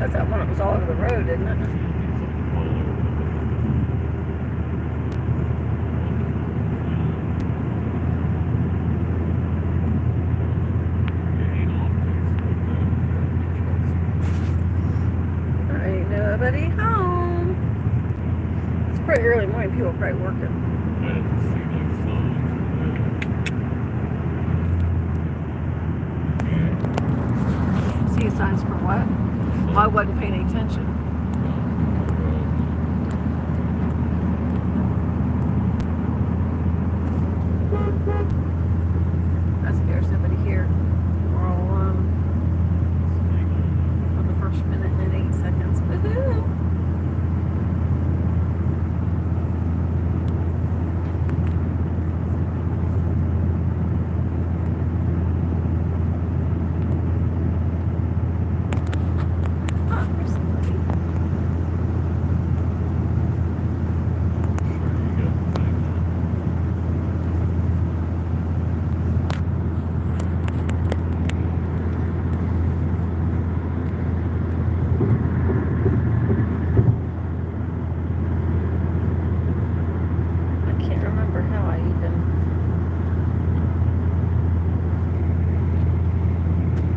That's that one that was all over the road, isn't it? Ain't nobody home. It's pretty early morning. People are probably working. See signs for what? Well, I wasn't paying any attention. I scared somebody here. We're all alone for the first minute and 8 seconds. Woohoo!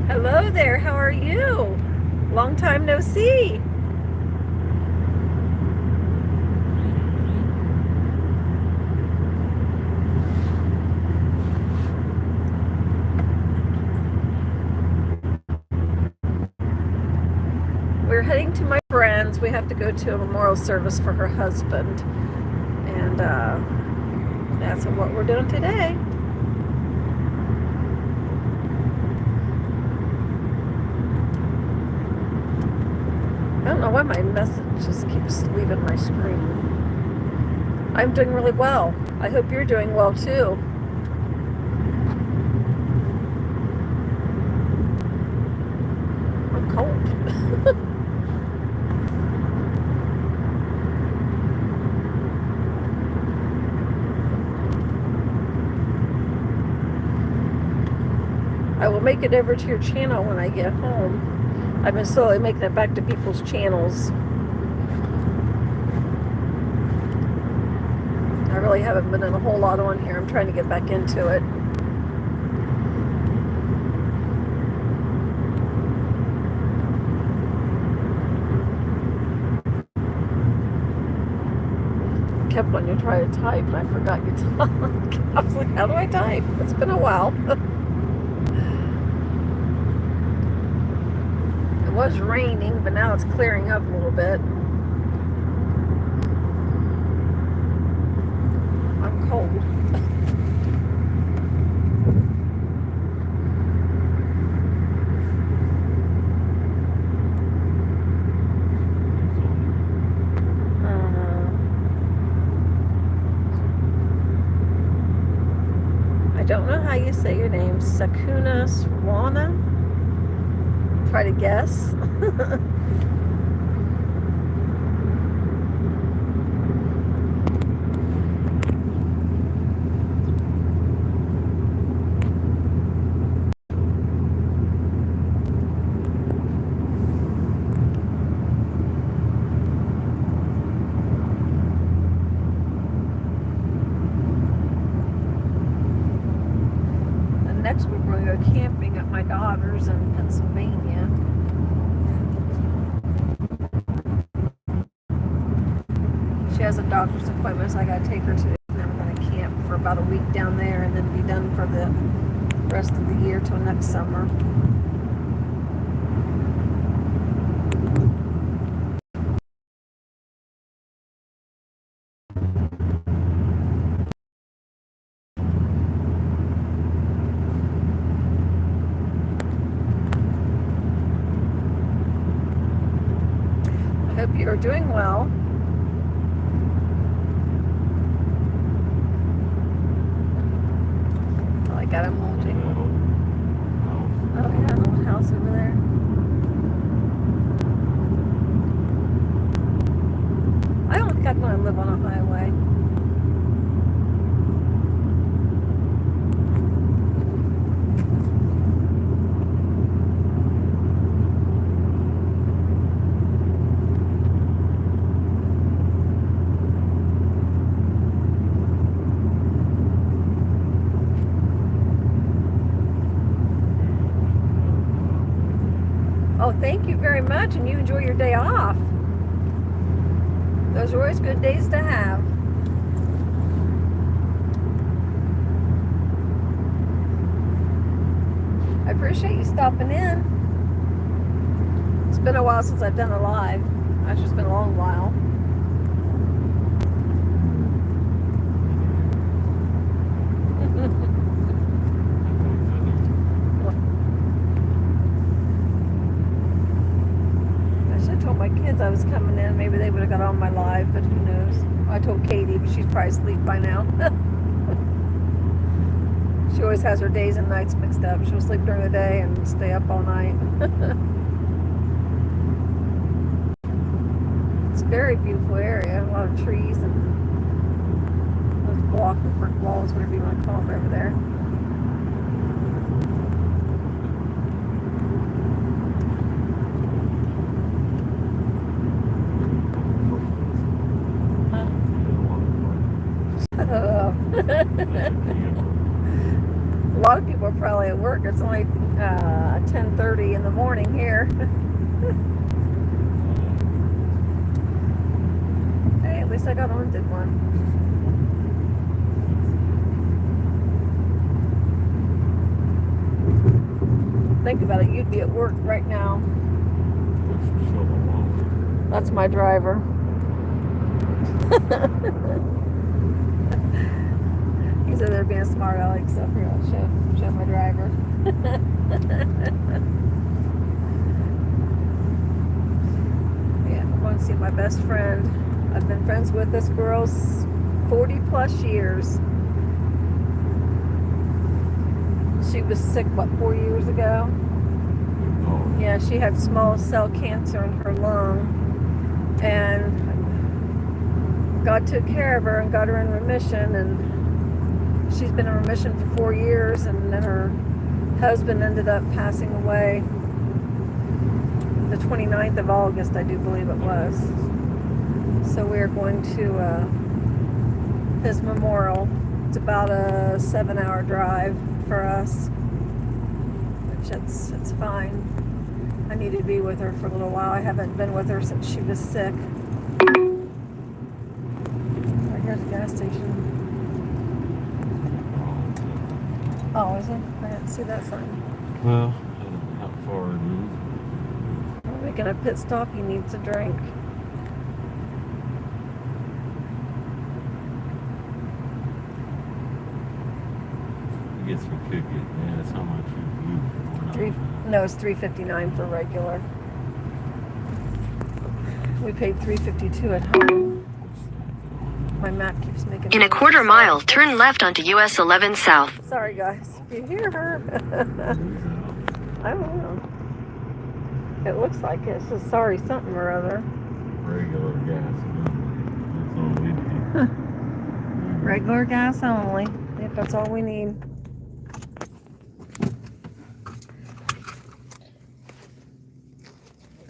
Hello there, how are you? Long time no see. We're heading to my friend's. We have to go to a memorial service for her husband. And that's what we're doing today. I don't know why my message just keeps leaving my screen. I'm doing really well. I hope you're doing well too. I'm cold. I will make it over to your channel when I get home. I've been slowly making it back to people's channels. I really haven't been in a whole lot on here. I'm trying to get back into it. I kept on you trying to type and I forgot you talk. I was like, how do I type? It's been a while. It was raining, but now it's clearing up a little bit. I'm cold. I don't know how you say your name. Sakuna Swana? Try to guess. Next week we're going to go camping at my daughter's in Pennsylvania. She has a doctor's appointment, so I got to take her to it. And then we're going to camp for about a week down there and then be done for the rest of the year till next summer. I hope you are doing well. Oh, I got a multi. Oh, yeah, an old house over there. I don't think I'd want to live on a highway. Well, thank you very much, and you enjoy your day off. Those are always good days to have. I appreciate you stopping in. It's been a while since I've done a live. Actually, it's been a long while. I should have told my kids I was coming in. Maybe they would have got on my live, but who knows. I told Katie, but she's probably asleep by now. She always has her days and nights mixed up. She'll sleep during the day and stay up all night. It's a very beautiful area. A lot of trees and those block or brick walls, whatever you want to call them over there. A lot of people are probably at work. It's only 10:30 in the morning here. Hey, at least I got on did one. Think about it. You'd be at work right now. That's my driver. He's over there being a smart aleck, so here I'll show my driver. Yeah, I'm going to see my best friend. I've been friends with this girl 40 plus years. She was sick, what, 4 years ago? Yeah, she had small cell cancer in her lung, and God took care of her and got her in remission, and she's been in remission for 4 years, and then her husband ended up passing away the 29th of August, I do believe it was. So we're going to his memorial. It's about a 7-hour drive for us, which it's fine. I need to be with her for a little while. I haven't been with her since she was sick. Right here's the gas station. Oh, is it? I didn't see that sign. Well, I don't know how far it is. We're making a pit stop. He needs a drink. I guess we could get, yeah, that's how much you No, it's $3.59 for regular. We paid $3.52 at home. My map keeps making. In a quarter mile, turn left onto US 11 South. Sorry, guys. If you hear her, I don't know. It looks like it. It says sorry something or other. regular gas. That's all we need. Regular gas only. Yep, that's all we need.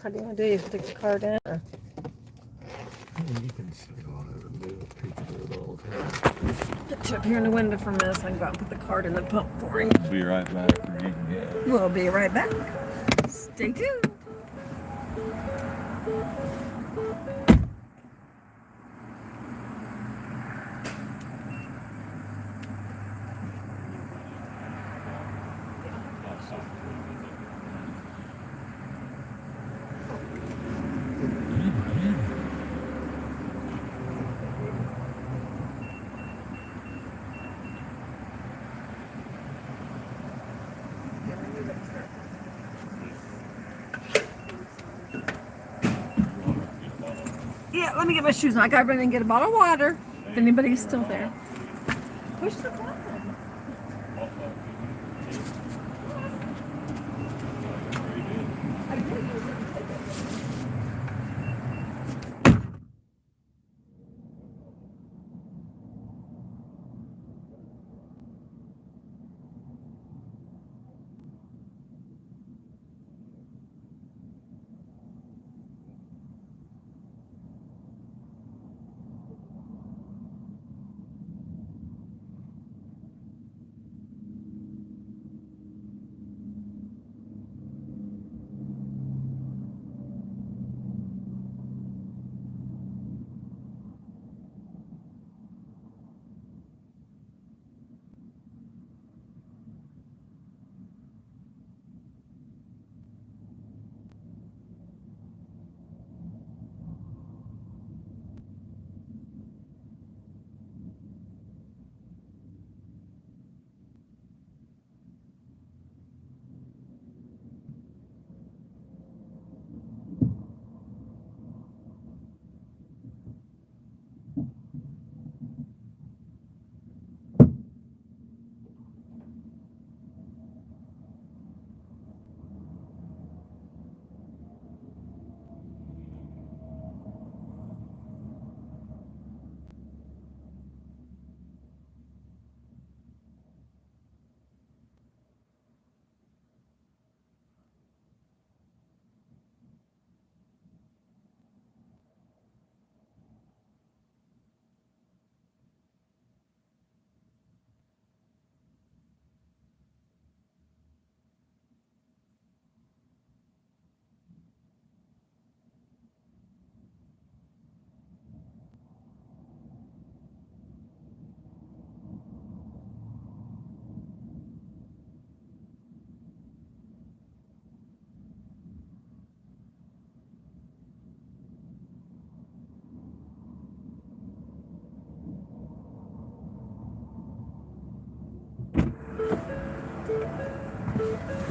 How do you want to do? You stick the card in? Or? You can sit on it and do it. People do it all the time. Get you up here in the window for a minute so I can go out and put the card in the pump for him. We'll be right back for getting gas. We'll be right back. Stay tuned. Yeah, let me get my shoes on. I gotta run and get a bottle of water if anybody's still there. Push the button.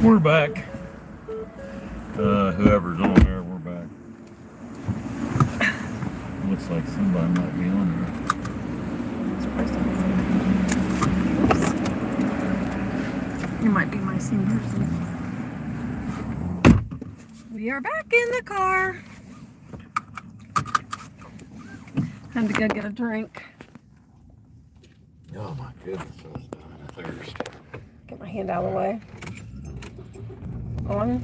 We're back. Whoever's on there, we're back. Looks like somebody might be on there. It might be my same person. We are back in the car. Time to go get a drink. Oh my goodness, I was dying of thirst. Get my hand out of the way.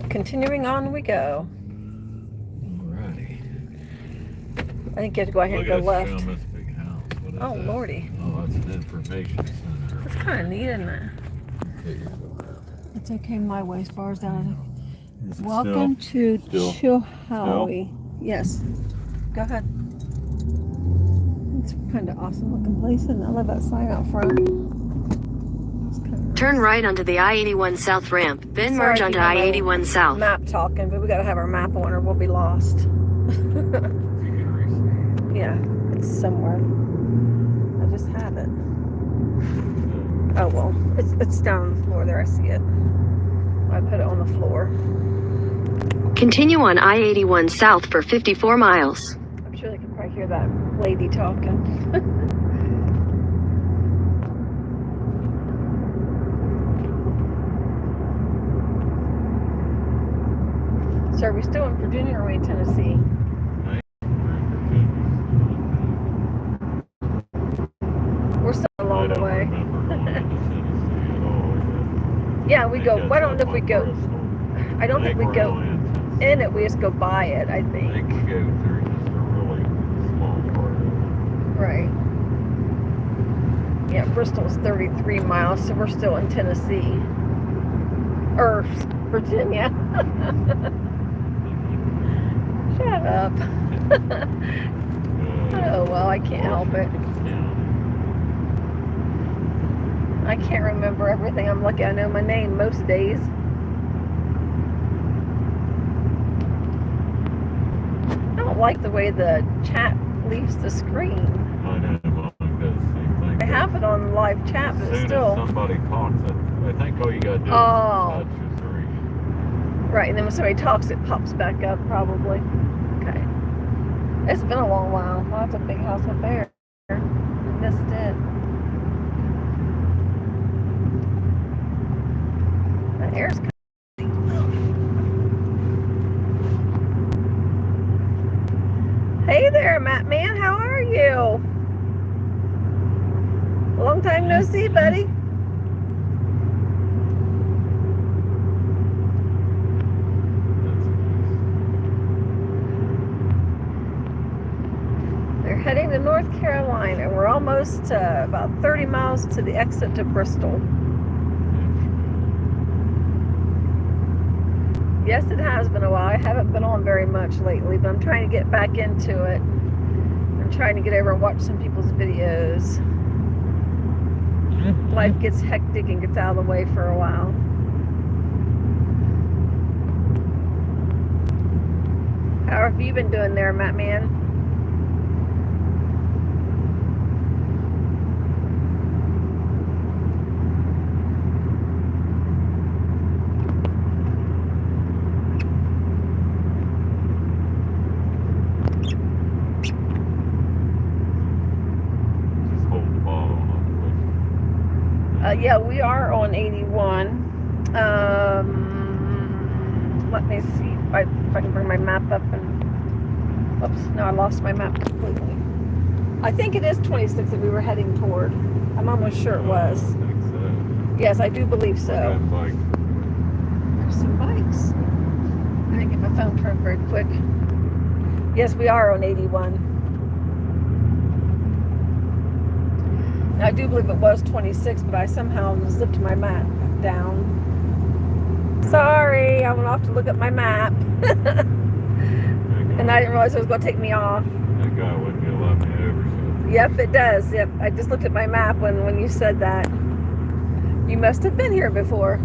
Continuing on we go. Alrighty. I think you have to go ahead and go left. Look at this big house. What is Oh, that? lordy. Oh, it's an information center. That's kind of neat, isn't it? Okay, you're going out. It's okay my way as far as down. Is it Welcome to Still? Chilhowie. Yes. Go ahead. It's kind of awesome looking place, and I love that sign out front. It's kind of Turn right onto the I-81 South ramp, then Sorry merge if onto you have a I-81 South. map talking, but we gotta have our map on or we'll be lost. You can reset. Yeah, it's somewhere. I just have it. Oh well, it's down on the floor there. I see it. I put it on the floor. Continue on I-81 South for 54 miles. I'm sure they can probably hear that lady talking. So are we still in Virginia or are we in Tennessee? We're still along the way. Yeah, we go. I don't know if we go. I don't think we go in it. We just go by it, I think. They can go through just a really small part of it. Right. Yeah, Bristol's 33 miles, so we're still in Tennessee. Or Virginia. Shut up. Oh, well, I can't help it. I can't remember everything. I'm lucky I know my name most days. I don't like the way the chat leaves the screen. I know, Mom does the same thing. I have it on live chat, but As it's soon still... as somebody talks, I think all you gotta do is Oh. touch the screen. Right, and then when somebody talks, it pops back up, probably. Okay. It's been a long while. Well, that's a big house up there. I missed it. The air's kind of... Hey there, Matt Man. How are you? Long time no see, buddy. They're heading to North Carolina. We're almost about 30 miles to the exit to Bristol. Yes, it has been a while. I haven't been on very much lately, but I'm trying to get back into it. I'm trying to get over and watch some people's videos. Life gets hectic and gets out of the way for a while. How have you been doing there, Matt Man? Just hold the ball on. Yeah, we are on 81. Let me see if I can bring my map up and... Oops, no, I lost my map completely. I think it is 26 that we were heading toward. I'm almost sure it was. I think so. Yes, I do believe so. That bike. There's some bikes. I didn't get my phone turned very quick. Yes, we are on 81. Now, I do believe it was 26, but I somehow zipped my map down. Sorry, I went off to look at my map. And I didn't realize it was going to take me off. That guy wouldn't get let me over. So. Yep, it does. Yep, I just looked at my map when you said that. You must have been here before.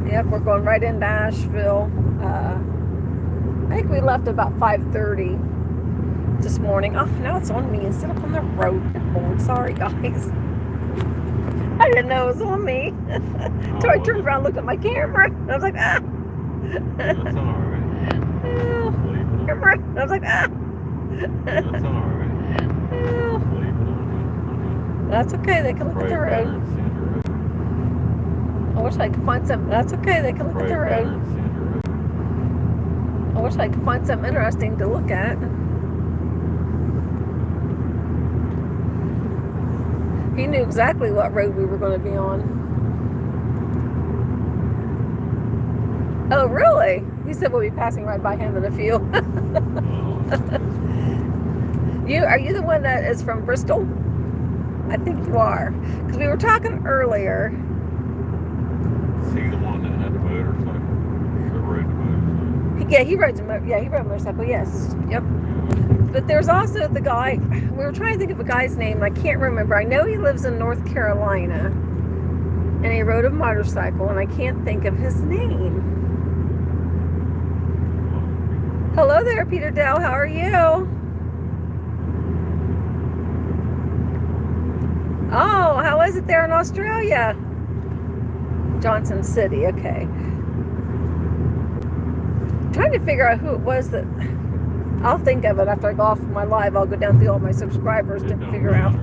Yep, we're going right into Asheville. I think we left about 5:30 this morning. Oh, now it's on me instead of on the road. Oh, sorry, guys. I didn't know it was on me. So I turned around and looked at my camera. And I was like, ah. That's alright. Oh, camera. And I was like, ah. That's alright. Oh, Leave it on that's okay. They can look at the road. I wish I could find some. That's okay. They can look at the road. I wish I could find something interesting to look at. He knew exactly what road we were going to be on. Oh, really? He said we'll be passing right by him in a few. Are you the one that is from Bristol? I think you are. Because we were talking earlier. Is he the one that had the motorcycle? That rode the motorcycle? Yeah, he rode a motorcycle, yes. Yep. But there's also the guy, we were trying to think of a guy's name, I can't remember. I know he lives in North Carolina, and he rode a motorcycle, and I can't think of his name. Hello there, Peter Dell, how are you? Oh, how is it there in Australia? Johnson City, okay. Trying to figure out who it was that... I'll think of it after I go off my live. I'll go down through all my subscribers to figure out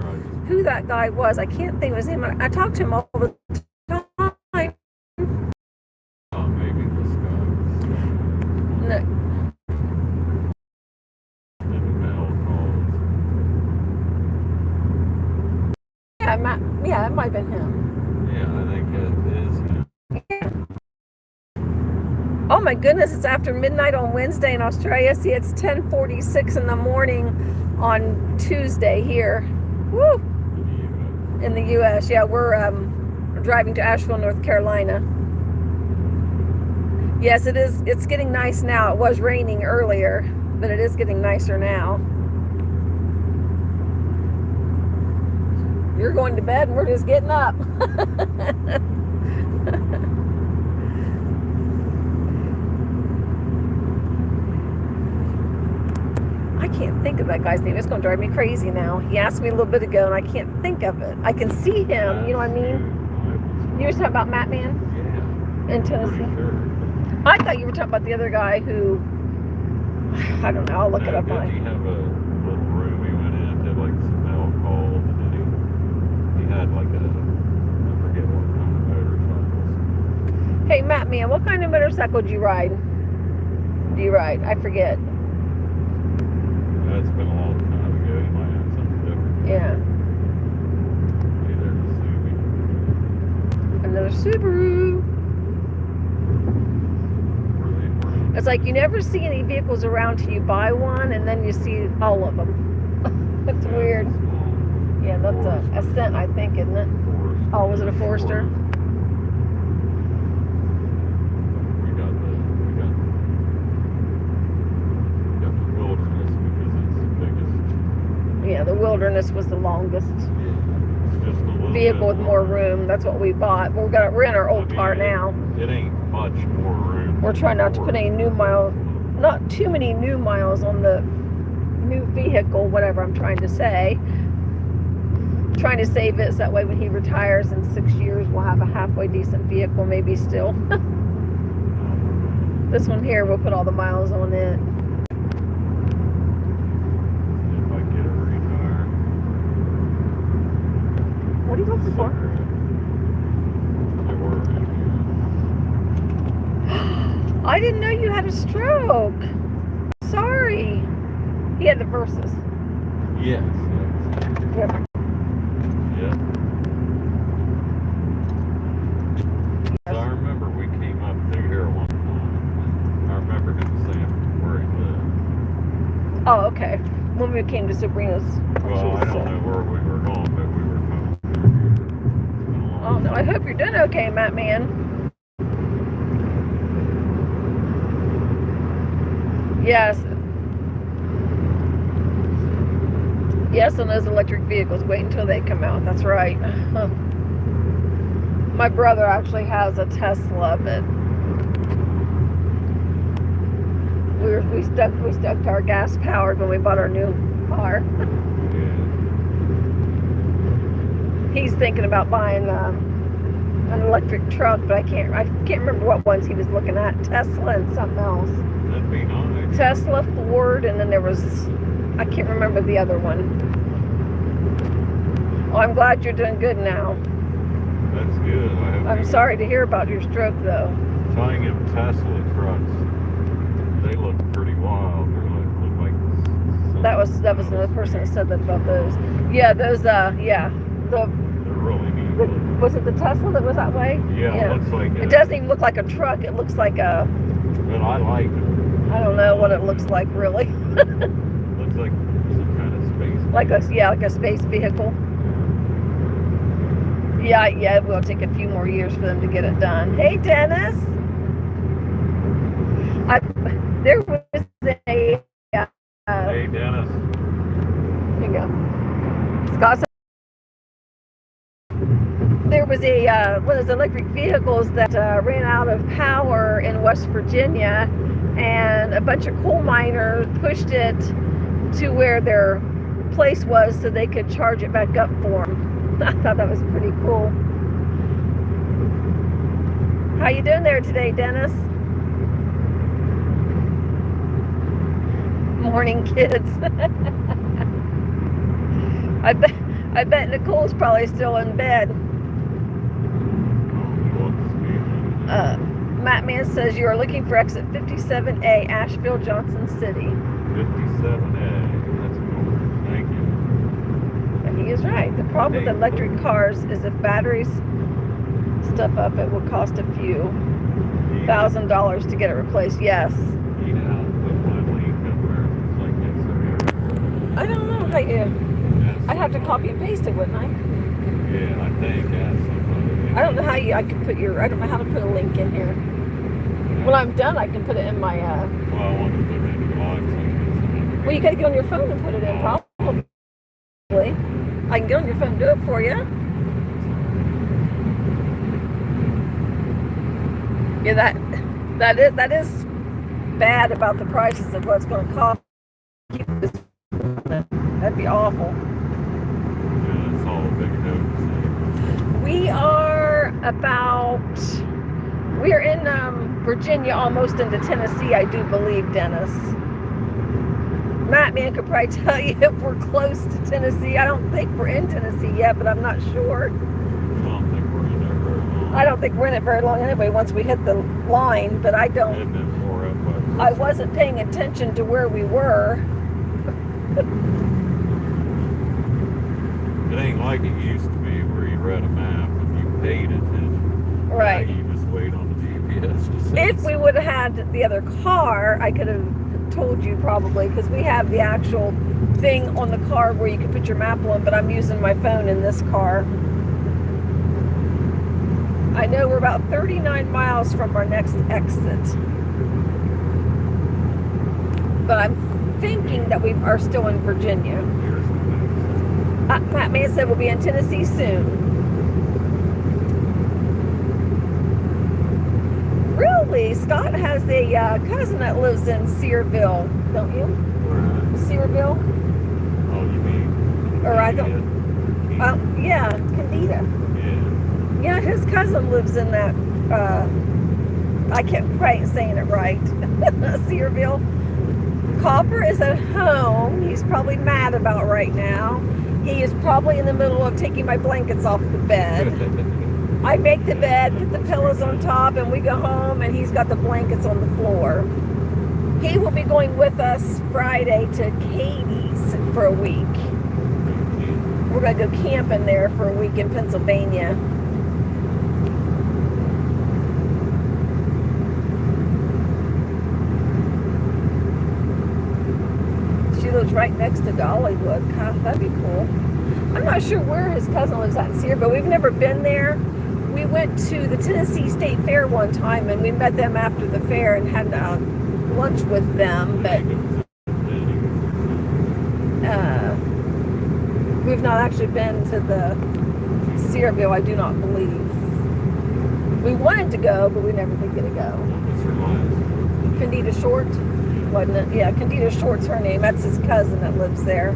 who that guy was. I can't think of his name. I talk to him all the time. Oh, maybe this guy. No. Yeah, it might have been him. Yeah, I think it is him. Oh my goodness, it's after midnight on Wednesday in Australia. See, it's 10:46 in the morning on Tuesday here. Woo! In the U.S. Yeah, we're driving to Asheville, North Carolina. Yes, it is. It's getting nice now. It was raining earlier, but it is getting nicer now. You're going to bed and we're just getting up. I can't think of that guy's name. It's going to drive me crazy now. He asked me a little bit ago and I can't think of it. I can see him, you know what I mean? You were talking about Matt Man? Yeah. In Tennessee? Sure. I thought you were talking about the other guy who, I don't know, I'll look it up. Did he have a little room he went in, did like some alcohol, and then he had like a, I forget what kind of motorcycles. Hey, Matt Man, what kind of motorcycle do you ride? I forget. That's been a long time ago. He might have something different. Yeah. Maybe Another Subaru. It's like you never see any vehicles around till you buy one, and then you see all of them. It's weird. Yeah, that's a Ascent, I think, isn't it? Oh, was it a Forester? We got the Wilderness because it's the biggest. Yeah, the Wilderness was the longest vehicle with more room. That's what we bought. We're in our old car now. It ain't much more room. We're trying not to put any new miles, not too many new miles on the new vehicle, whatever I'm trying to say. Trying to save it so that way when he retires in 6 years, we'll have a halfway decent vehicle, maybe still. This one here, we'll put all the miles on it. If I get it retired. What are you looking for? I didn't know you had a stroke. Sorry. He had the Versus. Yes. Yep. Yeah. So I remember we came up through here one time. I remember him saying where he lived. Oh, okay. When we came to Sabrina's. Well, I don't know where we were going, but we were coming through here. Oh, no, I hope you're doing okay, Matt Man. Yes. Yes, on those electric vehicles, wait until they come out. That's right. My brother actually has a Tesla, but we stuck to our gas powered when we bought our new car. He's thinking about buying an electric truck, but I can't remember what ones he was looking at. Tesla and something else. That'd be nice. Tesla, Ford, and then there was, I can't remember the other one. Oh, I'm glad you're doing good now. That's good. I'm sorry to hear about your stroke, though. Telling him Tesla trucks, they look pretty wild. They look like That was another person that said that about those. Yeah, those. Yeah, they're really neat. was it the Tesla that was that way? Yeah, it looks like it doesn't even look like a truck. It looks like a. But I like it. I don't know what it looks like really. Looks like some kind of space. Like a space vehicle. Yeah, it will take a few more years for them to get it done. Hey, Dennis. There was a. Hey, Dennis. Here you go. Scott. There was one of those electric vehicles that ran out of power in West Virginia, and a bunch of coal miners pushed it to where their place was so they could charge it back up for them. I thought that was pretty cool. How you doing there today, Dennis? Morning, kids. I bet Nicole's probably still in bed. Matt Man says you are looking for exit 57A, Asheville, Johnson City. 57A. That's cool. Thank you. And he is right. The problem with electric cars is if batteries stuff up, it will cost a few $1,000s to get it replaced. Yes. I don't know how you. I'd have to copy and paste it, wouldn't I? Yeah, I think. I don't know how I could put I don't know how to put a link in here. When I'm done, I can put it in my. Well, I want to put it in your live. Well, you got to get on your phone and put it in, probably. I can get on your phone and do it for you. Yeah, that is bad about the prices of what's going to cost. That'd be awful. Yeah, it's all a big hoax. We are in Virginia, almost into Tennessee, I do believe, Dennis. Matt Man could probably tell you if we're close to Tennessee. I don't think we're in Tennessee yet, but I'm not sure. I don't think we're in there very long. I don't think we're in it very long anyway once we hit the line, but I wasn't paying attention to where we were. It ain't like it used to be where you read a map and you paid attention. Right. Now you just wait on the GPS to say. If we would have had the other car, I could have told you probably, because we have the actual thing on the car where you can put your map on, but I'm using my phone in this car. I know we're about 39 miles from our next exit. But I'm thinking that we are still in Virginia. Matt Man said we'll be in Tennessee soon. Really? Scott has a cousin that lives in Searville, don't you? Searville? Oh, you mean? Or I don't. Yeah, Candida. Yeah, his cousin lives in that. I can't quite saying it right. Searville. Copper is at home. He's probably mad about right now. He is probably in the middle of taking my blankets off the bed. I make the bed, put the pillows on top, and we go home, and he's got the blankets on the floor. He will be going with us Friday to Katie's for a week. We're going to go camping there for a week in Pennsylvania. She lives right next to Dollywood. God, that'd be cool. I'm not sure where his cousin lives at in Sear, but we've never been there. We went to the Tennessee State Fair one time, and we met them after the fair and had lunch with them, but we've not actually been to the Searville, I do not believe. We wanted to go, but we never did get to go. What's her last? Candida Short, wasn't it? Yeah, Candida Short's her name. That's his cousin that lives there.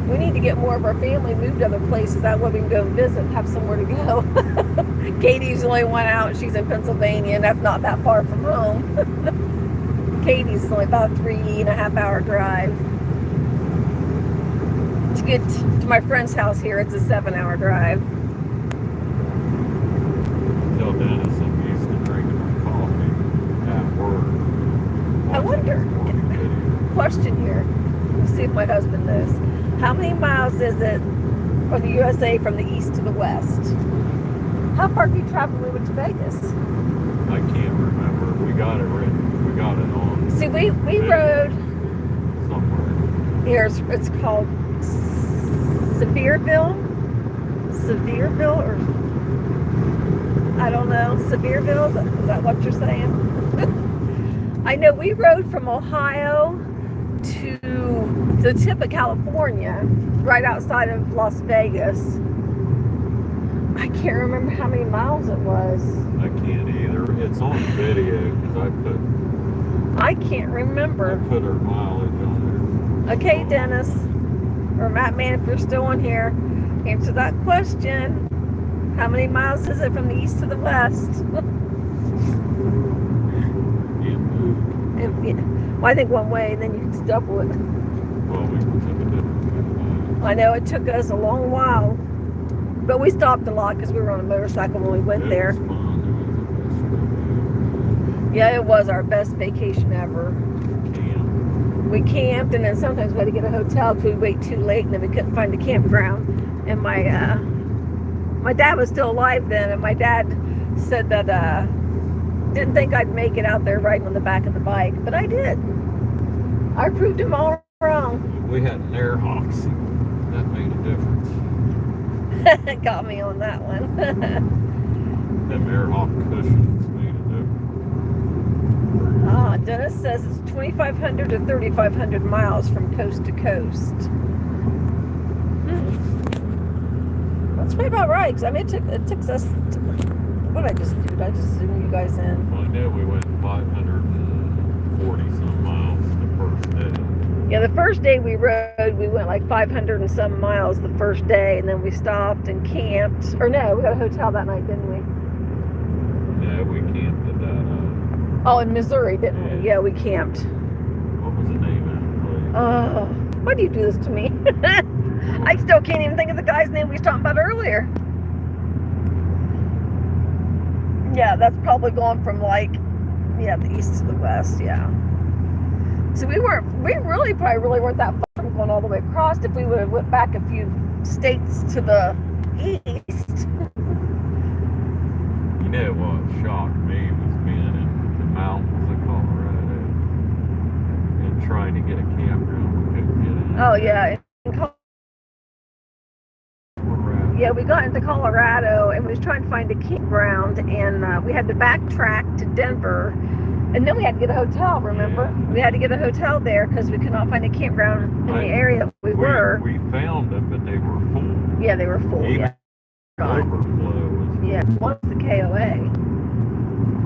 We need to get more of our family moved to other places. That way we can go visit and have somewhere to go. Katie's the only one out. She's in Pennsylvania, and that's not that far from home. Katie's only about a 3.5 hour drive. To get to my friend's house here, it's a 7-hour drive. Tell Dennis I'm used to drinking my coffee at work. I wonder. Question here. Let's see if my husband knows. How many miles is it from the USA from the east to the west? How far did we travel when we went to Vegas? I can't remember. We got it written. We got it on. See, we rode somewhere. here. It's called Sevierville, or I don't know. Sevierville. Is that what you're saying? I know we rode from Ohio to the tip of California, right outside of Las Vegas. I can't remember how many miles it was. I can't either. It's on video because I can't remember. I put her mileage on there. Okay, Dennis, or Matt Man, if you're still on here, answer that question. How many miles is it from the east to the west? Well, I think one way, and then you can double it. Well, we took a different way. I know it took us a long while, but we stopped a lot because we were on a motorcycle when we went there. It was fun. Yeah, it was our best vacation ever. We camped, and then sometimes we had to get a hotel because we'd wait too late, and then we couldn't find a campground. And my dad was still alive then, and my dad said that didn't think I'd make it out there riding on the back of the bike, but I did. I proved him all wrong. We had an air hawk seat. That made a difference. Got me on that one. Them air hawk cushions made a difference. Dennis says it's 2,500 to 3,500 miles from coast to coast. That's probably about right, because I mean, it took us. What did I just do? I just zoomed you guys in. Well, I know we went 540 some miles the first day. Yeah, the first day we rode, we went like 500 and some miles the first day, and then we stopped and camped. Or no, we got a hotel that night, didn't we? Yeah, we camped at that. Oh, in Missouri, didn't we? Yeah, we camped. What was the name of that place? Why do you do this to me? I still can't even think of the guy's name we was talking about earlier. Yeah, that's probably going from like, the east to the west, yeah. So we really weren't that far from going all the way across if we would have went back a few states to the east. You know what shocked me was being in the mountains of Colorado and trying to get a campground. We couldn't get in. Oh, yeah. Yeah, we got into Colorado and we was trying to find a campground, and we had to backtrack to Denver, and then we had to get a hotel, remember? Yeah. We had to get a hotel there because we could not find a campground in the area we were. We found them, but they were full. Yeah, they were full, Even overflow was full. Yeah, once the KOA.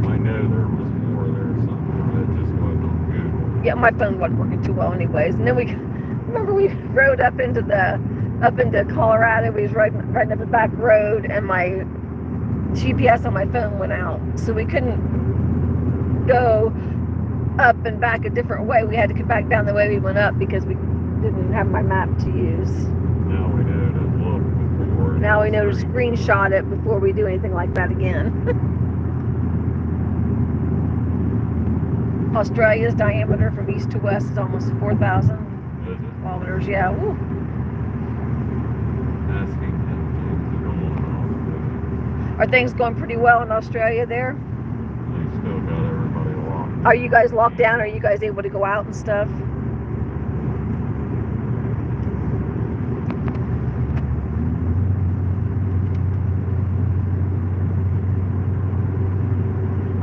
I know there was more there somewhere, but it just wasn't good. Yeah, my phone wasn't working too well anyways. And then we rode up into Colorado. We was riding up the back road, and my GPS on my phone went out, so we couldn't go up and back a different way. We had to come back down the way we went up because we didn't have my map to use. Now we know to look before. Now we know to screenshot it before we do anything like that again. Australia's diameter from east to west is almost 4,000 kilometers. Yeah. Woo. Are things going pretty well in Australia there? They still got everybody locked. Are you guys locked down? Are you guys able to go out and stuff?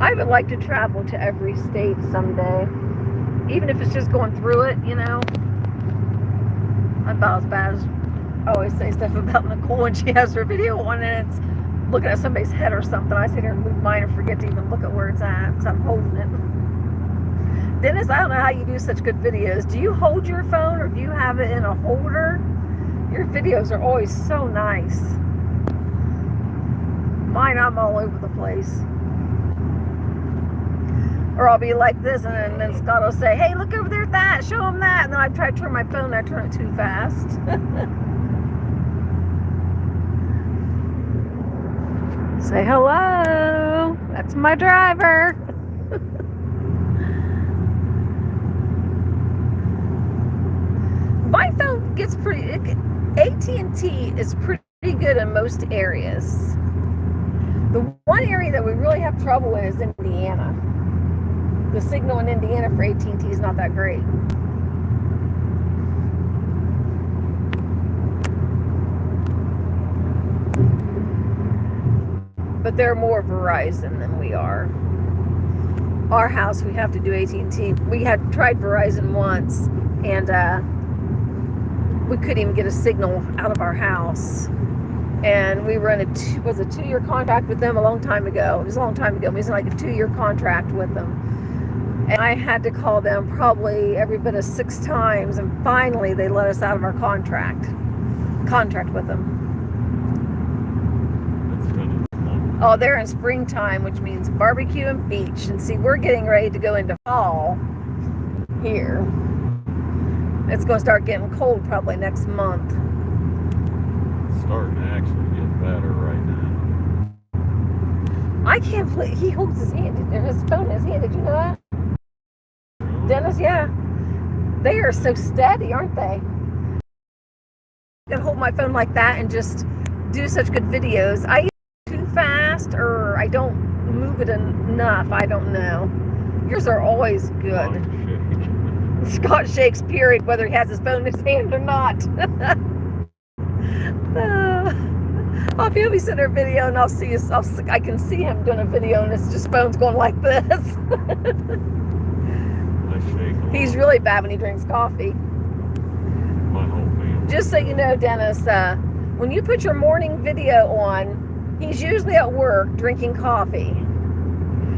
I would like to travel to every state someday. Even if it's just going through it, Not about as bad as I always say stuff about Nicole when she has her video on and it's looking at somebody's head or something. I sit here and move mine and forget to even look at where it's at because I'm holding it. Dennis, I don't know how you do such good videos. Do you hold your phone or do you have it in a holder? Your videos are always so nice. Mine, I'm all over the place. Or I'll be like this, and then Scott will say, hey, look over there at that, show him that. And then I try to turn my phone, and I turn it too fast. Say hello. That's my driver. My phone gets pretty, AT&T is pretty good in most areas. The one area that we really have trouble in is Indiana. The signal in Indiana for AT&T is not that great. But they're more Verizon than we are. Our house, we have to do AT&T. We had tried Verizon once, and we couldn't even get a signal out of our house. And we were in a 2-year contract with them a long time ago. It was a long time ago. We was in like a 2-year contract with them. And I had to call them probably every bit of 6 times. And finally, they let us out of our contract with them. That's kind of fun. Oh, they're in springtime, which means barbecue and beach. And see, we're getting ready to go into fall here. It's going to start getting cold probably next month. It's starting to actually get better right now. I can't believe he holds his hand, his phone in his hand. Did you know that? Really? Dennis, yeah. They are so steady, aren't they? I can hold my phone like that and just do such good videos. I either too fast or I don't move it enough. I don't know. Yours are always good. Scott shakes, period, whether he has his phone in his hand or not. I'll be sitting there video and I can see him doing a video and it's just phone's going like this. He's really bad when he drinks coffee. My whole family. Just so you know, Dennis, when you put your morning video on, he's usually at work drinking coffee.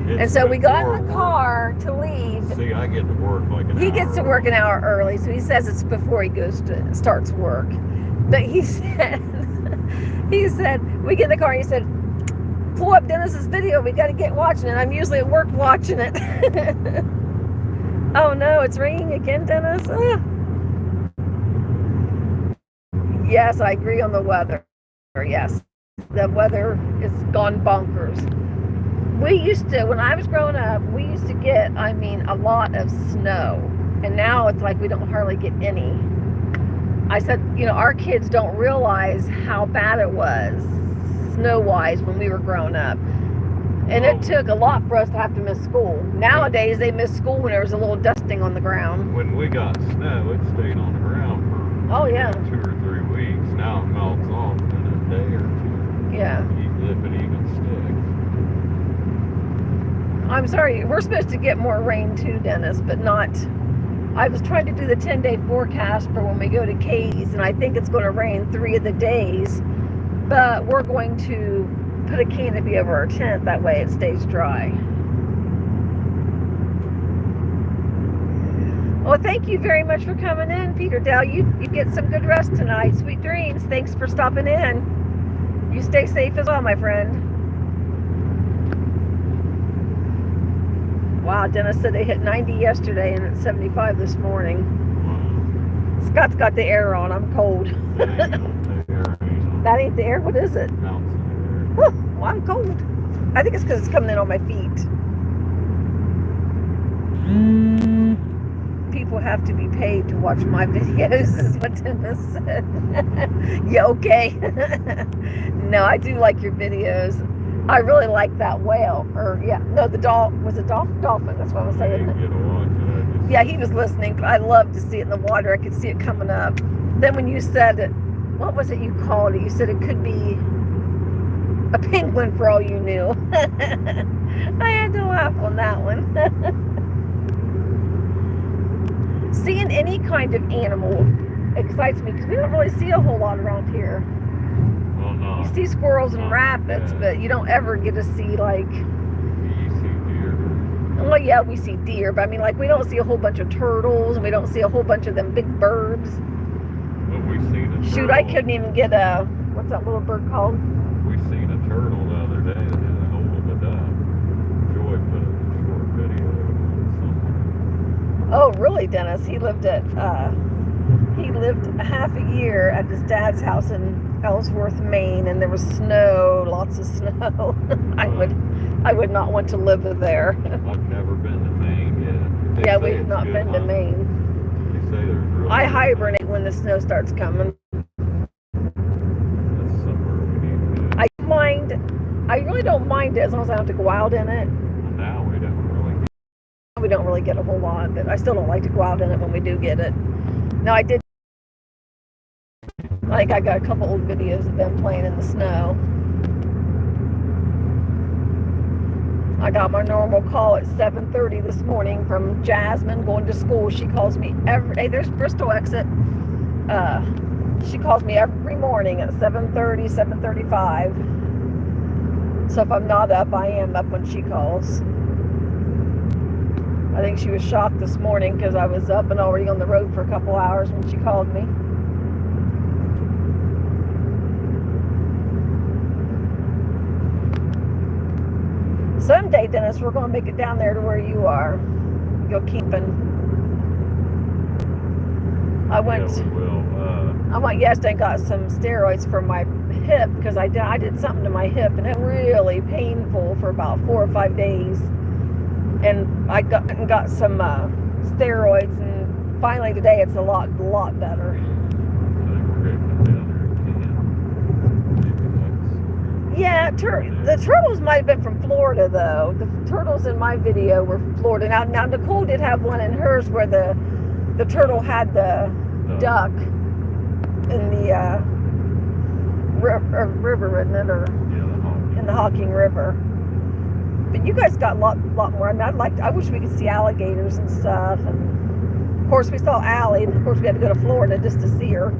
And so we got in the car to leave. See, I get to work like an hour. He gets to work an hour early, so he says it's before he starts work. But he said, we get in the car and he said, pull up Dennis's video, we got to get watching it. I'm usually at work watching it. Oh no, it's raining again, Dennis. Yes, I agree on the weather. Yes, the weather is gone bonkers. We used to, when I was growing up, we used to get, a lot of snow. And now it's like we don't hardly get any. I said, our kids don't realize how bad it was, snow-wise, when we were growing up. And it took a lot for us to have to miss school. Nowadays, they miss school when there's a little dusting on the ground. When we got snow, it stayed on the ground for 2 or 3 weeks. Now it melts off in a day or 2. Yeah. If it even sticks. I'm sorry, we're supposed to get more rain too, Dennis, but not. I was trying to do the 10-day forecast for when we go to Katie's, and I think it's going to rain 3 of the days, but we're going to put a canopy over our tent, that way it stays dry. Well, thank you very much for coming in, Peter Dell. You get some good rest tonight. Sweet dreams. Thanks for stopping in. You stay safe as well, my friend. Wow, Dennis said they hit 90 yesterday and it's 75 this morning. Wow. Scott's got the air on. I'm cold. That ain't the air. What is it? Whew, well, I'm cold. I think it's because it's coming in on my feet. People have to be paid to watch my videos, is what Dennis said. Yeah, okay. No, I do like your videos. I really like that whale. Was it dolphin? That's what I was saying. Yeah, he was listening. I love to see it in the water. I could see it coming up. Then when you said, what was it you called it? You said it could be a penguin for all you knew. I had to laugh on that one. Seeing any kind of animal excites me because we don't really see a whole lot around here. Well, no. You see squirrels and rabbits, but you don't ever get to see like. You see deer. Well, yeah, we see deer, but we don't see a whole bunch of turtles, and we don't see a whole bunch of them big birds. But we see the Shoot, I couldn't even get a, what's that little bird called? We seen a turtle the other day that had a hold of a duck. Joy put a short video somewhere. Oh, really, Dennis? He lived half a year at his dad's house in Ellsworth, Maine, and there was snow, lots of snow. I would not want to live there. I've never been to Maine yet. Yeah, we've not been to Maine. They say there's really I hibernate when the snow starts coming. That's somewhere we need to go. I really don't mind it as long as I don't have to go out in it. Well, now we don't really get a whole lot, but I still don't like to go out in it when we do get it. No, I did. I got a couple old videos of them playing in the snow. I got my normal call at 7:30 this morning from Jasmine going to school. She calls me every day. There's Bristol exit. She calls me every morning at 7:30, 7:35. So if I'm not up, I am up when she calls. I think she was shocked this morning because I was up and already on the road for a couple hours when she called me. Someday, Dennis, we're going to make it down there to where you are. Go camping. I went yesterday and got some steroids for my hip because I did something to my hip and it really painful for about 4 or 5 days. And I got some steroids, and finally today it's a lot better. Yeah, the turtles might have been from Florida though. The turtles in my video were from Florida. Now Nicole did have one in hers where the turtle had the duck in the river, isn't it, or in the Hocking River. But you guys got a lot more. I mean, I wish we could see alligators and stuff. And of course, we saw Allie, and of course, we had to go to Florida just to see her.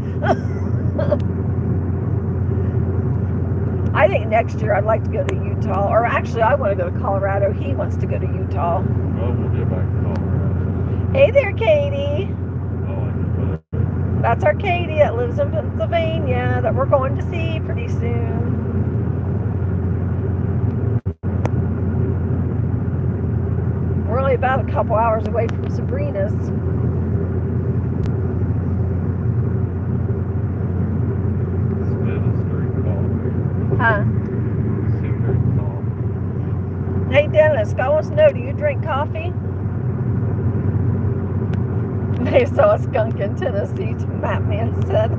I think next year I'd like to go to Utah, or actually, I want to go to Colorado. He wants to go to Utah. Well, we'll get back to Colorado. Hey there, Katie. That's our Katie that lives in Pennsylvania that we're going to see pretty soon. We're only about a couple hours away from Sabrina's. Huh? Hey Dennis, Scott wants to know, do you drink coffee? They saw a skunk in Tennessee, Matt Man said.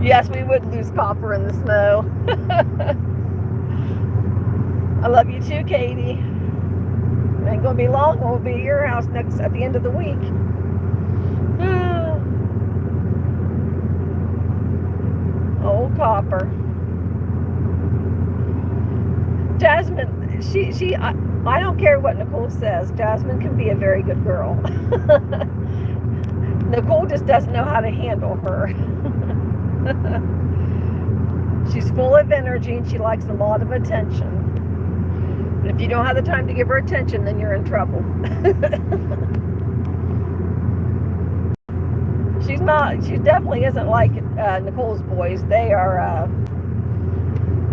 Yes, we would lose copper in the snow. I love you too, Katie. It ain't gonna be long. We'll be at your house at the end of the week. Old copper. Jasmine, I don't care what Nicole says. Jasmine can be a very good girl. Nicole just doesn't know how to handle her. She's full of energy and she likes a lot of attention. And if you don't have the time to give her attention, then you're in trouble. She definitely isn't like Nicole's boys.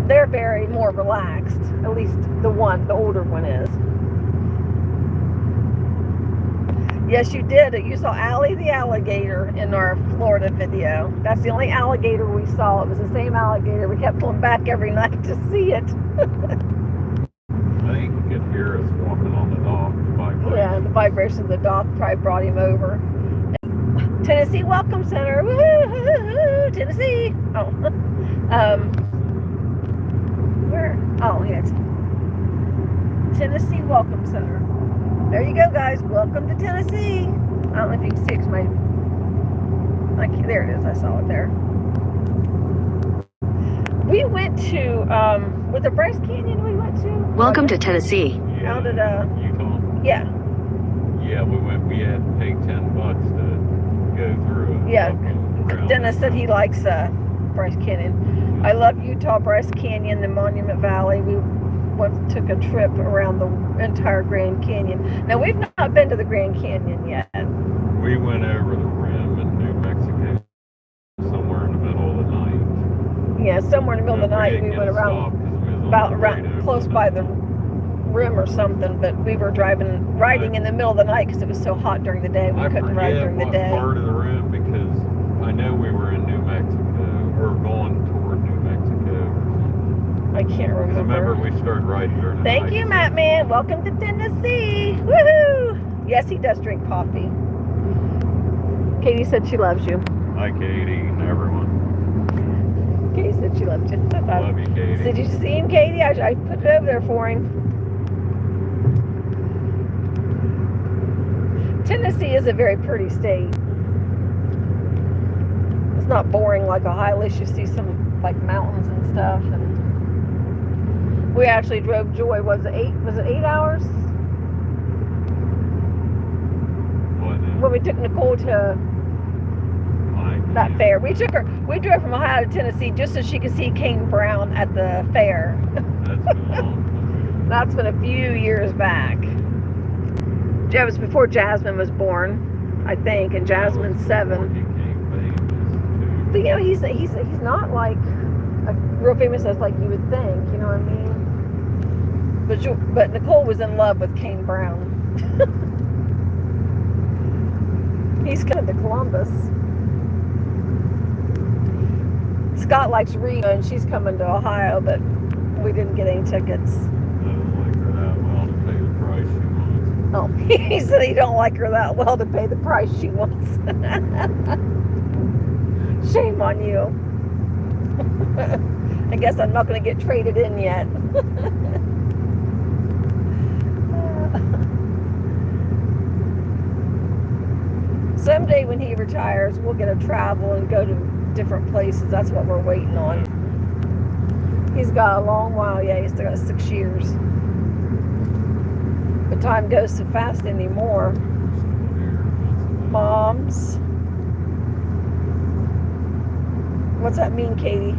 They're very more relaxed. At least the older one is. Yes, you did. You saw Allie the alligator in our Florida video. That's the only alligator we saw. It was the same alligator. We kept pulling back every night to see it. I think you could hear us walking on the dock. Yeah, the vibration of the dock probably brought him over. Tennessee Welcome Center. Woo-hoo-hoo-hoo, Tennessee. Oh. Where? Oh, yeah. Tennessee Welcome Center. There you go, guys. Welcome to Tennessee. I don't know if you can see it. There it is. I saw it there. We went to, was it Bryce Canyon we went to? Welcome to Tennessee. Yeah, How did, Utah? Yeah. Yeah, we had to pay $10 to go through it. Yeah. Dennis said he likes Bryce Canyon. I love Utah, Bryce Canyon, the Monument Valley. We once took a trip around the entire Grand Canyon. Now, we've not been to the Grand Canyon yet. We went over the rim in New Mexico. Yeah, somewhere in the middle of the night we went around close by the rim or something, but we were riding in the middle of the night because it was so hot during the day. We couldn't ride during the day. Part of the rim because I know we were in New Mexico or going toward New Mexico or something. I can't remember. We started riding during the night. Thank you, Matt Man. Welcome to Tennessee. Woohoo! Yes, he does drink coffee. Katie said she loves you. Hi, Katie, and everyone. Katie said she loved you. Love you, Katie. Did you see him, Katie? I put it over there for him. Tennessee is a very pretty state. It's not boring like Ohio. At least you see some like mountains and stuff. And we actually drove Joy. Was it 8 hours? When we took Nicole to that fair. We drove from Ohio to Tennessee just so she could see Kane Brown at the fair. That's been a few years back. It was before Jasmine was born, I think, and Jasmine's 7. But you know, he's not like real famous as like you would think. You know what I mean? But Nicole was in love with Kane Brown. He's coming to Columbus. Scott likes Reno, and she's coming to Ohio, but we didn't get any tickets. I don't like her that well to pay the price she wants. Oh, he said he don't like her that well to pay the price she wants. Shame on you. I guess I'm not going to get traded in yet. Someday when he retires, we'll get to travel and go to different places. That's what we're waiting on. He's got a long while. Yeah, he's still got 6 years. But time goes so fast anymore. Moms. What's that mean, Katie?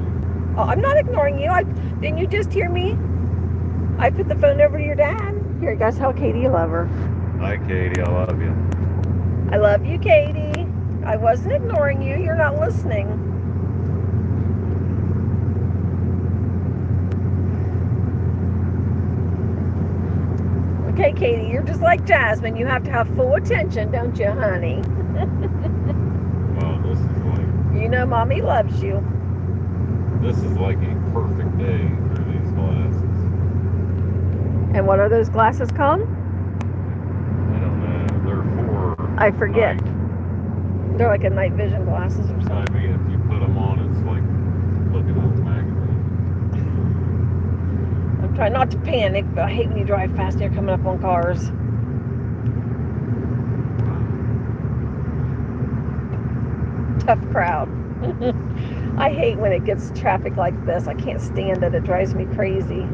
Oh, I'm not ignoring you. Didn't you just hear me? I put the phone over to your dad. Here, guys, tell Katie you love her. Hi, Katie. I love you. I love you, Katie. I wasn't ignoring you. You're not listening. Okay, Katie, you're just like Jasmine. You have to have full attention, don't you, honey? Well, this is like... You know Mommy loves you. This is like a perfect day for these glasses. And what are those glasses called? I don't know. They're for... I forget. night. They're like a night vision glasses or I something. mean, if you put them on, it's like looking at a magazine. I'm trying not to panic, but I hate when you drive fast and you're coming up on cars. Tough crowd. I hate when it gets traffic like this. I can't stand it. It drives me crazy.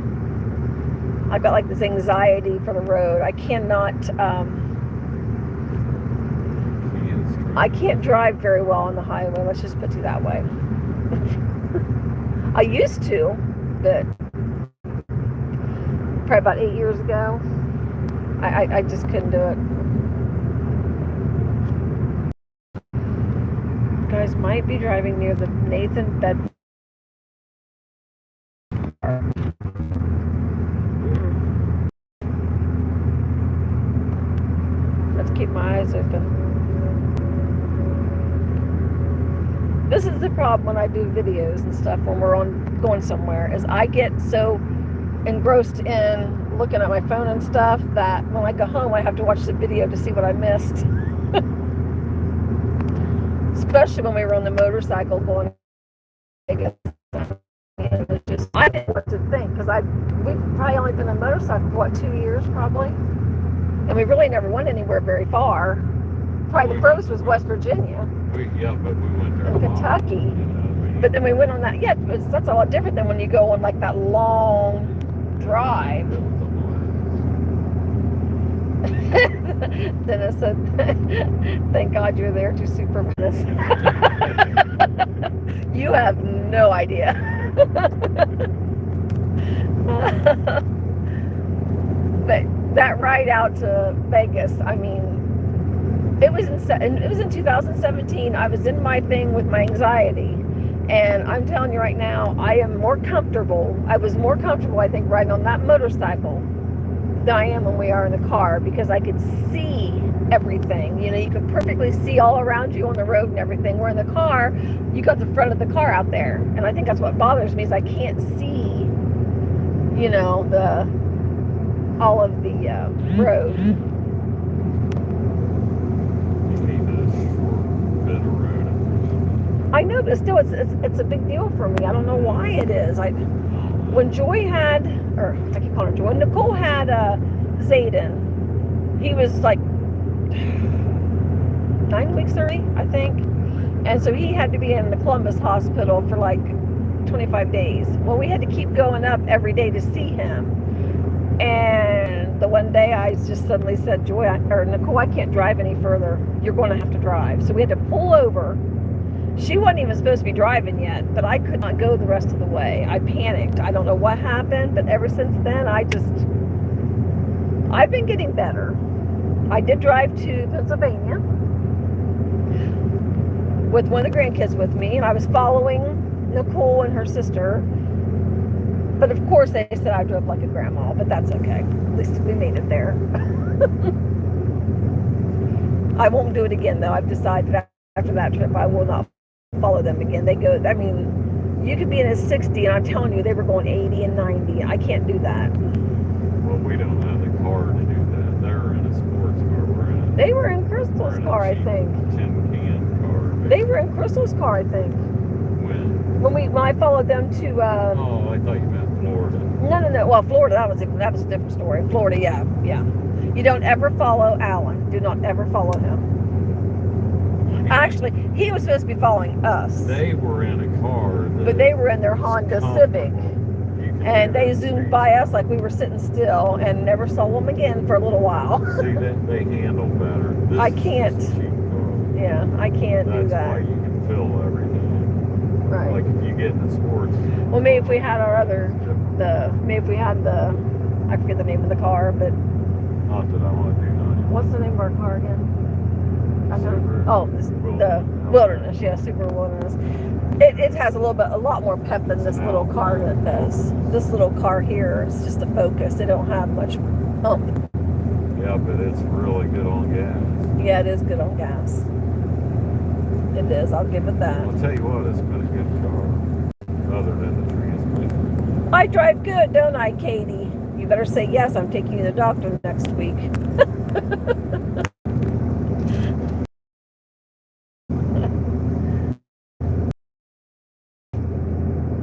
I've got like this anxiety for the road. I cannot, I can't drive very well on the highway. Let's just put it that way. I used to, but probably about 8 years ago, I just couldn't do it. You guys might be driving near the Nathan Bedford. Let's keep my eyes open. This is the problem when I do videos and stuff when we're going somewhere, is I get so engrossed in looking at my phone and stuff that when I go home I have to watch the video to see what I missed. Especially when we were on the motorcycle going to Vegas. It's just, I didn't know what to think because we've probably only been on motorcycle for what, 2 years probably, and we really never went anywhere very far. Probably the furthest was West Virginia. Yeah, but we went there in Kentucky. You know, but then we went on that. Yeah, that's a lot different than when you go on like that long drive. Dennis said, "Thank God you're there to supervise." You have no idea. But that ride out to Vegas, I mean, it was in 2017. I was in my thing with my anxiety, And I'm telling you right now, I am more comfortable. I was more comfortable, I think, riding on that motorcycle than I am when we are in the car, because I could see everything. You know, you could perfectly see all around you on the road and everything. Where in the car, you got the front of the car out there. And I think that's what bothers me, is I can't see, you know, all of the road. You need this short bit of road. I know, but still, it's a big deal for me. I don't know why it is. When Joy had, or I keep calling her Joy, when Nicole had Zayden, he was like 9 weeks early, I think. And so he had to be in the Columbus hospital for like 25 days. Well, we had to keep going up every day to see him. And the one day I just suddenly said, Nicole, I can't drive any further. You're going to have to drive. So we had to pull over. She wasn't even supposed to be driving yet, but I could not go the rest of the way. I panicked. I don't know what happened, but ever since then, I've been getting better. I did drive to Pennsylvania with one of the grandkids with me, and I was following Nicole and her sister. But of course, they said I drove like a grandma, but that's okay. At least we made it there. I won't do it again, though. I've decided after that trip, I will not follow them again. They go, I mean, you could be in a 60, and I'm telling you, they were going 80 and 90. I can't do that. Well, we don't have the car to do that. They're in a sports car. They were in Crystal's car, I think. Tin can car. They were in Crystal's car, I think. When I followed them to. Oh, I thought you meant Florida. No. Well, Florida, that was a different story. Florida, yeah. You don't ever follow Alan. Do not ever follow him. Actually, he was supposed to be following us. They were in a car. But they were in their Honda Civic. And they zoomed by us like we were sitting still, and never saw them again for a little while. See, they handle better. I can't. Yeah, I can't do that. That's why you can feel everything. Right. Like if you get in the sports. Well, maybe if we had I forget the name of the car, but. Not that I want to do that. What's the name of our car again? The Wilderness, yeah, Super Wilderness. It has a lot more pep than this little car that does. This little car here is just a Focus. They don't have much ump. Yeah, but it's really good on gas. Yeah, it is good on gas. It is, I'll give it that. I'll tell you what, it's been a good car. Other than the transmission. I drive good, don't I, Katie? You better say yes, I'm taking you to the doctor next week.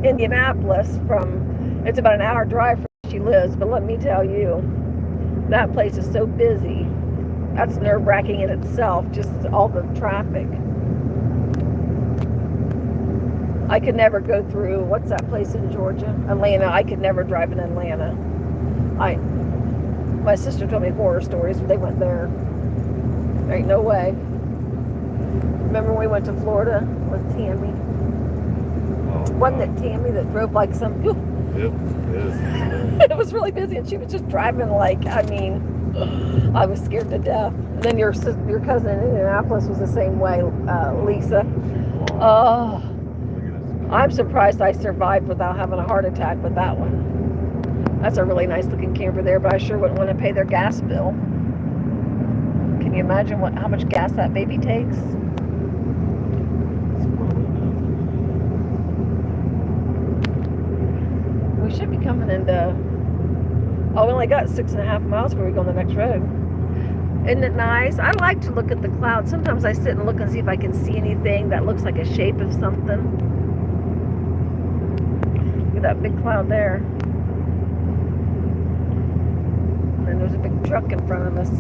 Indianapolis it's about an hour drive from where she lives, but let me tell you, that place is so busy. That's nerve-wracking in itself, just all the traffic. I could never go through, what's that place in Georgia? Atlanta. I could never drive in Atlanta. My sister told me horror stories when they went there. There ain't no way. Remember when we went to Florida with Tammy? Wasn't it Tammy that drove like some... It was really busy, and she was just driving like, I was scared to death. And then your cousin in Indianapolis was the same way, Lisa. Oh, I'm surprised I survived without having a heart attack with that one. That's a really nice looking camper there, but I sure wouldn't want to pay their gas bill. Can you imagine how much gas that baby takes? We should be coming into... Oh, we only got 6.5 miles before we go on the next road. Isn't it nice? I like to look at the clouds. Sometimes I sit and look and see if I can see anything that looks like a shape of something. Look at that big cloud there. And then there's a big truck in front of us.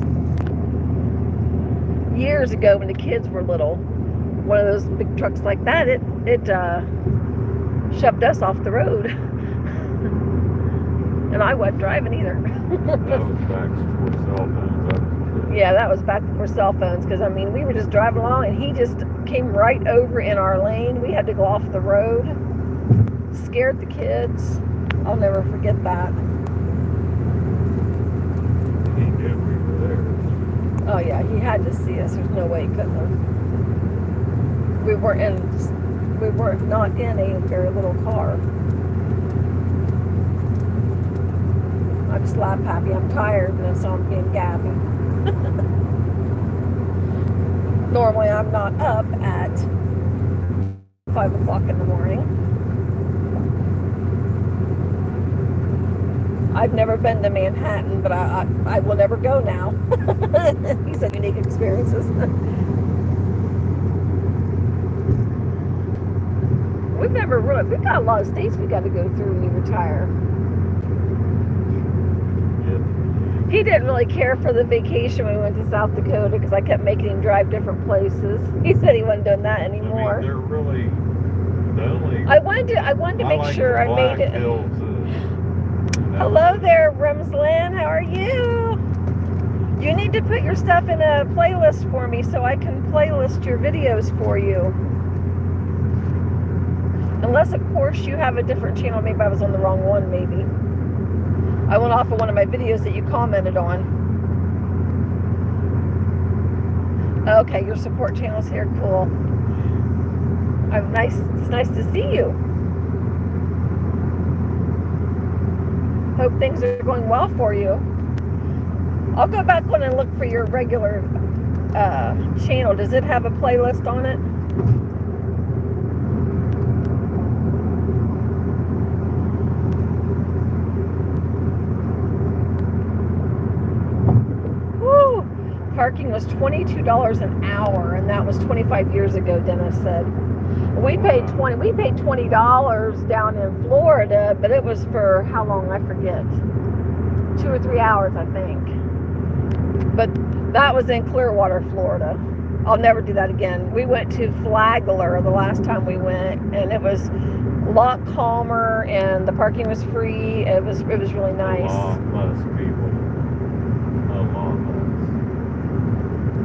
Years ago when the kids were little, one of those big trucks like that, it shoved us off the road. And I wasn't driving either. That was back before cell phones. Yeah, that was back before cell phones, because we were just driving along and he just came right over in our lane. We had to go off the road. Scared the kids. I'll never forget that. He knew we were there. Oh yeah, he had to see us. There's no way he couldn't have. We weren't in we were not in a very little car. I'm slap happy. I'm tired, and so I'm being gappy. Normally, I'm not up at 5 o'clock in the morning. I've never been to Manhattan, but I will never go now. These are unique experiences. We've got a lot of states we got to go through when you retire. He didn't really care for the vacation when we went to South Dakota because I kept making him drive different places. He said he wasn't doing that anymore. I mean, they're really the only. I wanted to make like sure I made it. Hello there, Rumslin. How are you? You need to put your stuff in a playlist for me so I can playlist your videos for you. Unless, of course, you have a different channel. Maybe I was on the wrong one, maybe. I went off of one of my videos that you commented on. Okay, your support channel's here. Cool. It's nice to see you. Hope things are going well for you. I'll go back on and look for your regular channel. Does it have a playlist on it? Parking was $22 an hour, and that was 25 years ago, Dennis said. We paid $20 down in Florida, but it was for how long? I forget. 2 or 3 hours, I think. But that was in Clearwater, Florida. I'll never do that again. We went to Flagler the last time we went, and it was a lot calmer, and the parking was free. It was really nice. A lot less people. A lot less.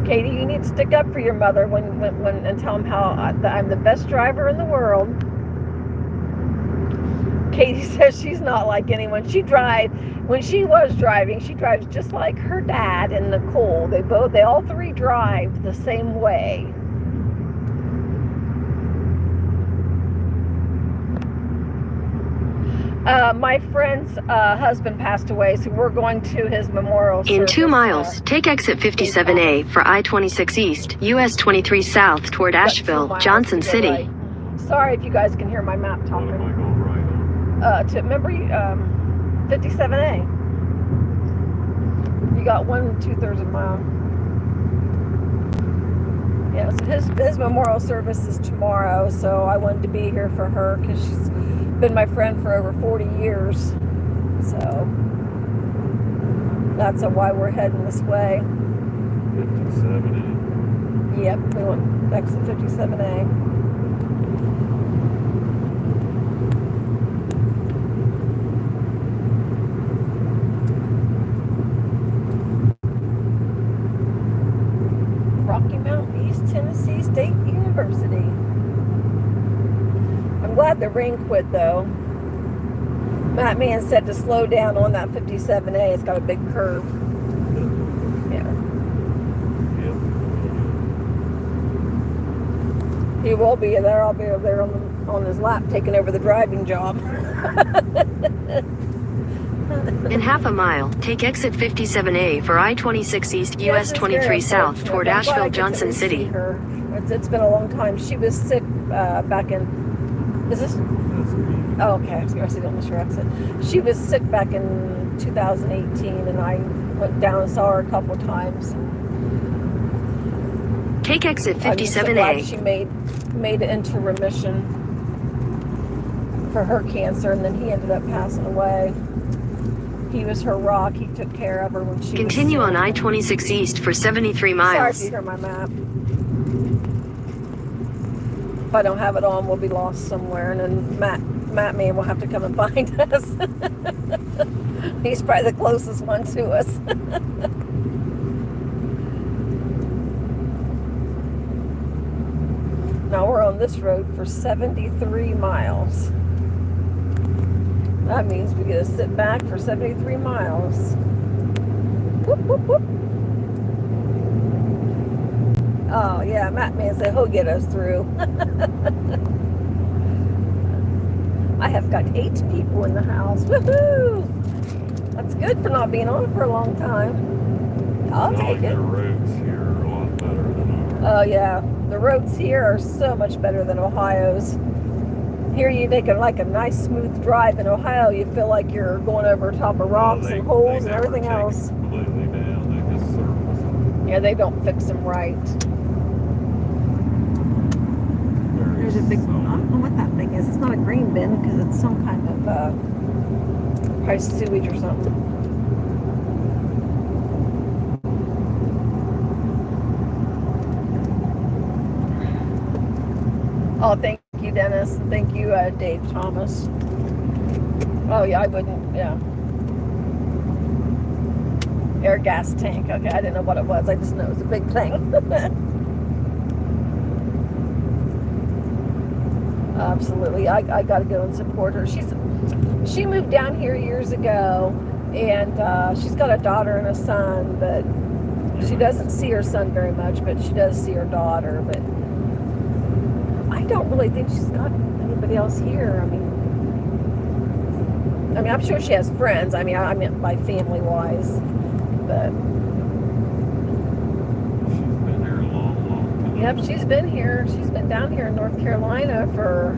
Katie, you need to stick up for your mother when and tell them how I'm the best driver in the world. Katie says she's not like anyone. When she was driving, she drives just like her dad and Nicole. They all three drive the same way. My friend's husband passed away, so we're going to his memorial service. In 2 miles, take exit 57A for I-26 East, US 23 South toward Asheville, Johnson City. Right. Sorry if you guys can hear my map talking. What am I going right on? Remember 57A. You got 1 2/3 of a mile. Yeah, so his memorial service is tomorrow, so I wanted to be here for her because she's been my friend for over 40 years. So that's why we're heading this way. 57A. Yep, we went exit 57A. Rocky Mountain East Tennessee State University. I'm glad the rain quit though. Matt Man said to slow down on that 57A. It's got a big curve. Yeah. Yep. He will be there. I'll be over there on his lap taking over the driving job. In half a mile, take exit 57A for I-26 East, US 23 South toward Asheville, Johnson City. It's been a long time. She was sick back in... Is this... That's me. Oh, okay. I was going to say, don't miss your exit. She was sick back in 2018, and I went down and saw her a couple times. Take exit I'm just so glad 57A. she made it into remission for her cancer, and then he ended up passing away. He was her rock. He took care of her when she Continue was on sick. I-26 East for 73 Sorry if miles. you hear my map. If I don't have it on, we'll be lost somewhere, and then Matt Man will have to come and find us. He's probably the closest one to us. Now we're on this road for 73 miles. That means we get to sit back for 73 miles. Whoop, whoop, whoop. Oh, yeah, Matt Man said he'll get us through. I have got 8 people in the house. Woohoo! That's good for not being on for a long time. I'll take it. The roads here are a lot better than ours. Oh yeah, the roads here are so much better than Ohio's. Here you take like a nice smooth drive. In Ohio, you feel like you're going over top of rocks and holes and everything else. Completely down. They just surface. Yeah, they don't fix them right. There's a big, I don't know what that thing is. It's not a green bin because it's some kind of probably sewage or something. Oh, thank you, Dennis. And thank you, Dave Thomas. Oh, yeah, I wouldn't, yeah. Air gas tank. Okay, I didn't know what it was. I just know it was a big thing. Absolutely. I got to go and support her. She moved down here years ago, and she's got a daughter and a son, but she doesn't see her son very much, but she does see her daughter. But I don't really think she's got anybody else here. I mean, I'm sure she has friends. I meant by family-wise, but She's been here a long time. yep, she's been here. She's been down here in North Carolina for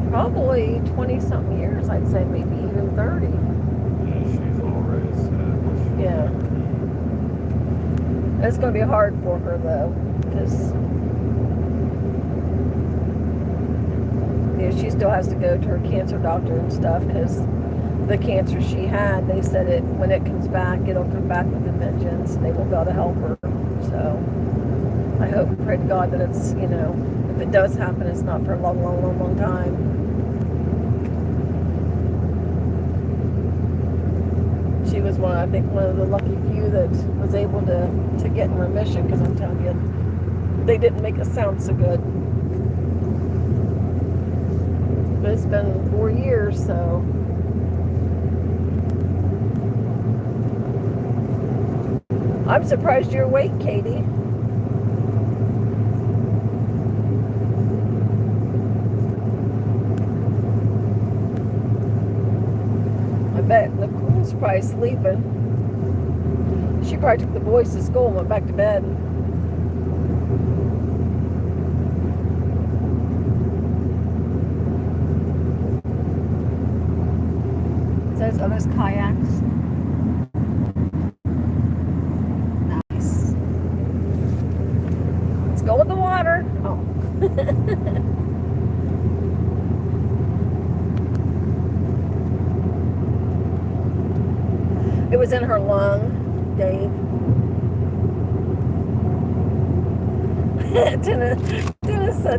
probably 20-something years. I'd say maybe even 30. Yeah, she's already established. Yeah. It's going to be hard for her though, because she still has to go to her cancer doctor and stuff, because the cancer she had, they said when it comes back, it'll come back with a vengeance, and they won't be able to help her. So I hope and pray to God that it's, if it does happen, it's not for a long, long, long, long time. She was one of the lucky few that was able to get in remission, because I'm telling you, they didn't make it sound so good. But it's been 4 years, so I'm surprised you're awake, Katie. I bet Nicole's probably sleeping. She probably took the boys to school and went back to bed. Oh, there's kayaks. Nice. Let's go with the water. Oh. It was in her lung, Dave.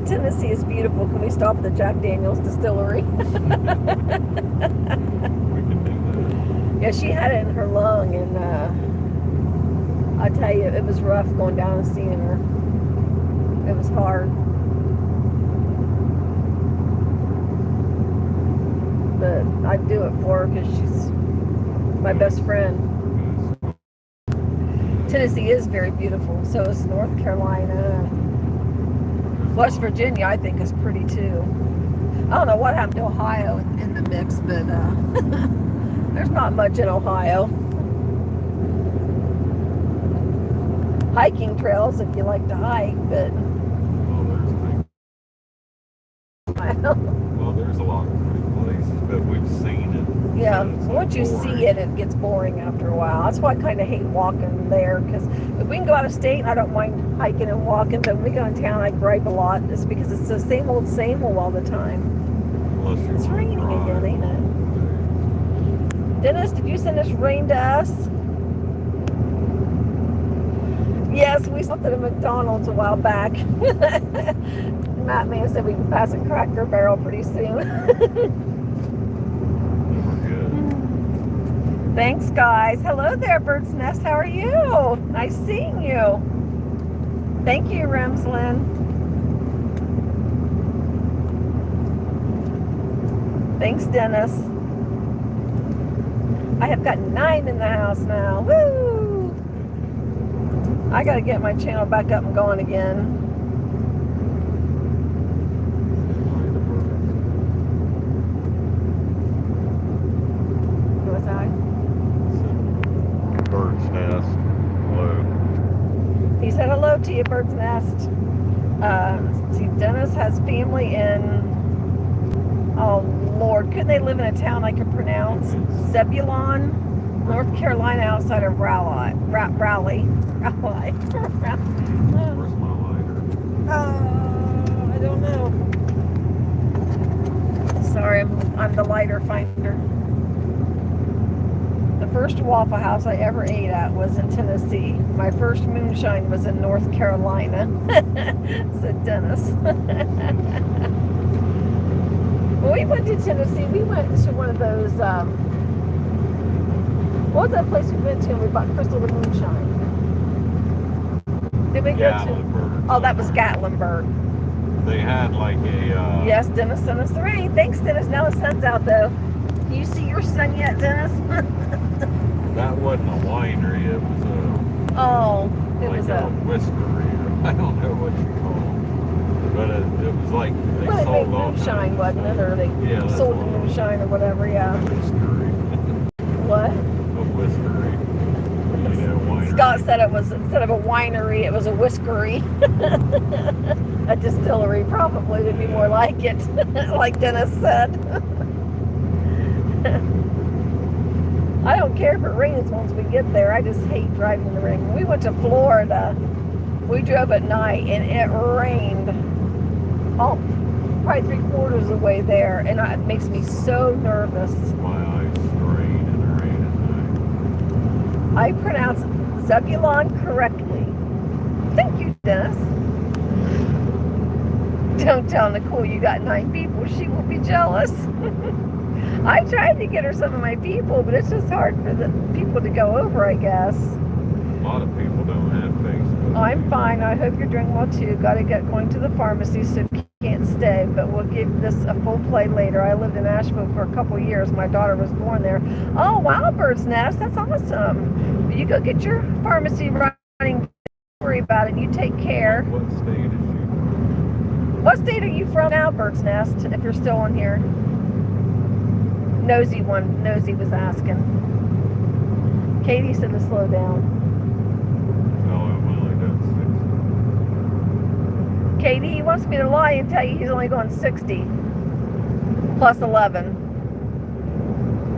Tennessee is beautiful. Can we stop at the Jack Daniel's distillery? Yeah, she had it in her lung, and I tell you, it was rough going down and seeing her. It was hard. But I'd do it for her because she's my best friend. Tennessee is very beautiful. So is North Carolina. West Virginia, I think, is pretty too. I don't know what happened to Ohio in the mix, but there's not much in Ohio. Hiking trails if you like to hike, but well, there's a lot of great places, but we've seen it. Yeah, So once you see it, it gets boring after a while. That's why I kind of hate walking there, because if we can go out of state, I don't mind hiking and walking, but when we go in town, I gripe a lot. It's because it's the same old all the time. It's raining again, ain't it? Dennis, did you send this rain to us? Yes, we stopped at a McDonald's a while back. Matt may have said we can pass a Cracker Barrel pretty soon. Thanks, guys. Hello there, Bird's Nest. How are you? Nice seeing you. Thank you, Remslin. Thanks, Dennis. I have got 9 in the house now. Woo! I got to get my channel back up and going again. hello to you, Bird's Nest. See, Dennis has family in, oh Lord, couldn't they live in a town I could pronounce? Zebulon, North Carolina, outside of Raleigh. Raleigh. Where's my lighter? I don't know. Sorry, I'm the lighter finder. The first Waffle House I ever ate at was in Tennessee. My first moonshine was in North Carolina, said Dennis. When we went to Tennessee, we went to one of those, what was that place we went to and we bought Crystal the Moonshine? Did we go to? Gatlinburg. Oh, that was Gatlinburg. They had like a... Yes, Dennis sent us the rain. Thanks, Dennis. Now the sun's out, though. Can you see your sun yet, Dennis? That wasn't a winery. It was It like was a whiskery. I don't know what you call it. But it was like they well, they made sold all moonshine, wasn't it? Or they that's sold the what it was. moonshine or whatever, yeah. A whiskery. What? A whiskery. You know, winery. Scott said it was, instead of a winery, it was a whiskery. A distillery probably would be more like it, like Dennis said. I don't care if it rains once we get there. I just hate driving in the rain. When we went to Florida, we drove at night and it rained probably 3/4 of the way there, and it makes me so nervous. My eyes strain in the rain at night. I pronounce Zebulon correctly. Thank you, Dennis. Don't tell Nicole you got 9 people. She will be jealous. I tried to get her some of my people, but it's just hard for the people to go over, I guess. A lot of people don't have Facebook. I'm fine. I hope you're doing well too. Got to get going to the pharmacy, so can't stay, but we'll give this a full play later. I lived in Asheville for a couple years. My daughter was born there. Oh, wow, Bird's Nest. That's awesome. You go get your pharmacy running. Don't worry about it. You take care. What state is she from? What state are you from now, Bird's Nest, if you're still on here? Nosy was asking. Katie said to slow down. Oh, I'm only done 60. Katie, he wants me to lie and tell you he's only going 60 plus 11.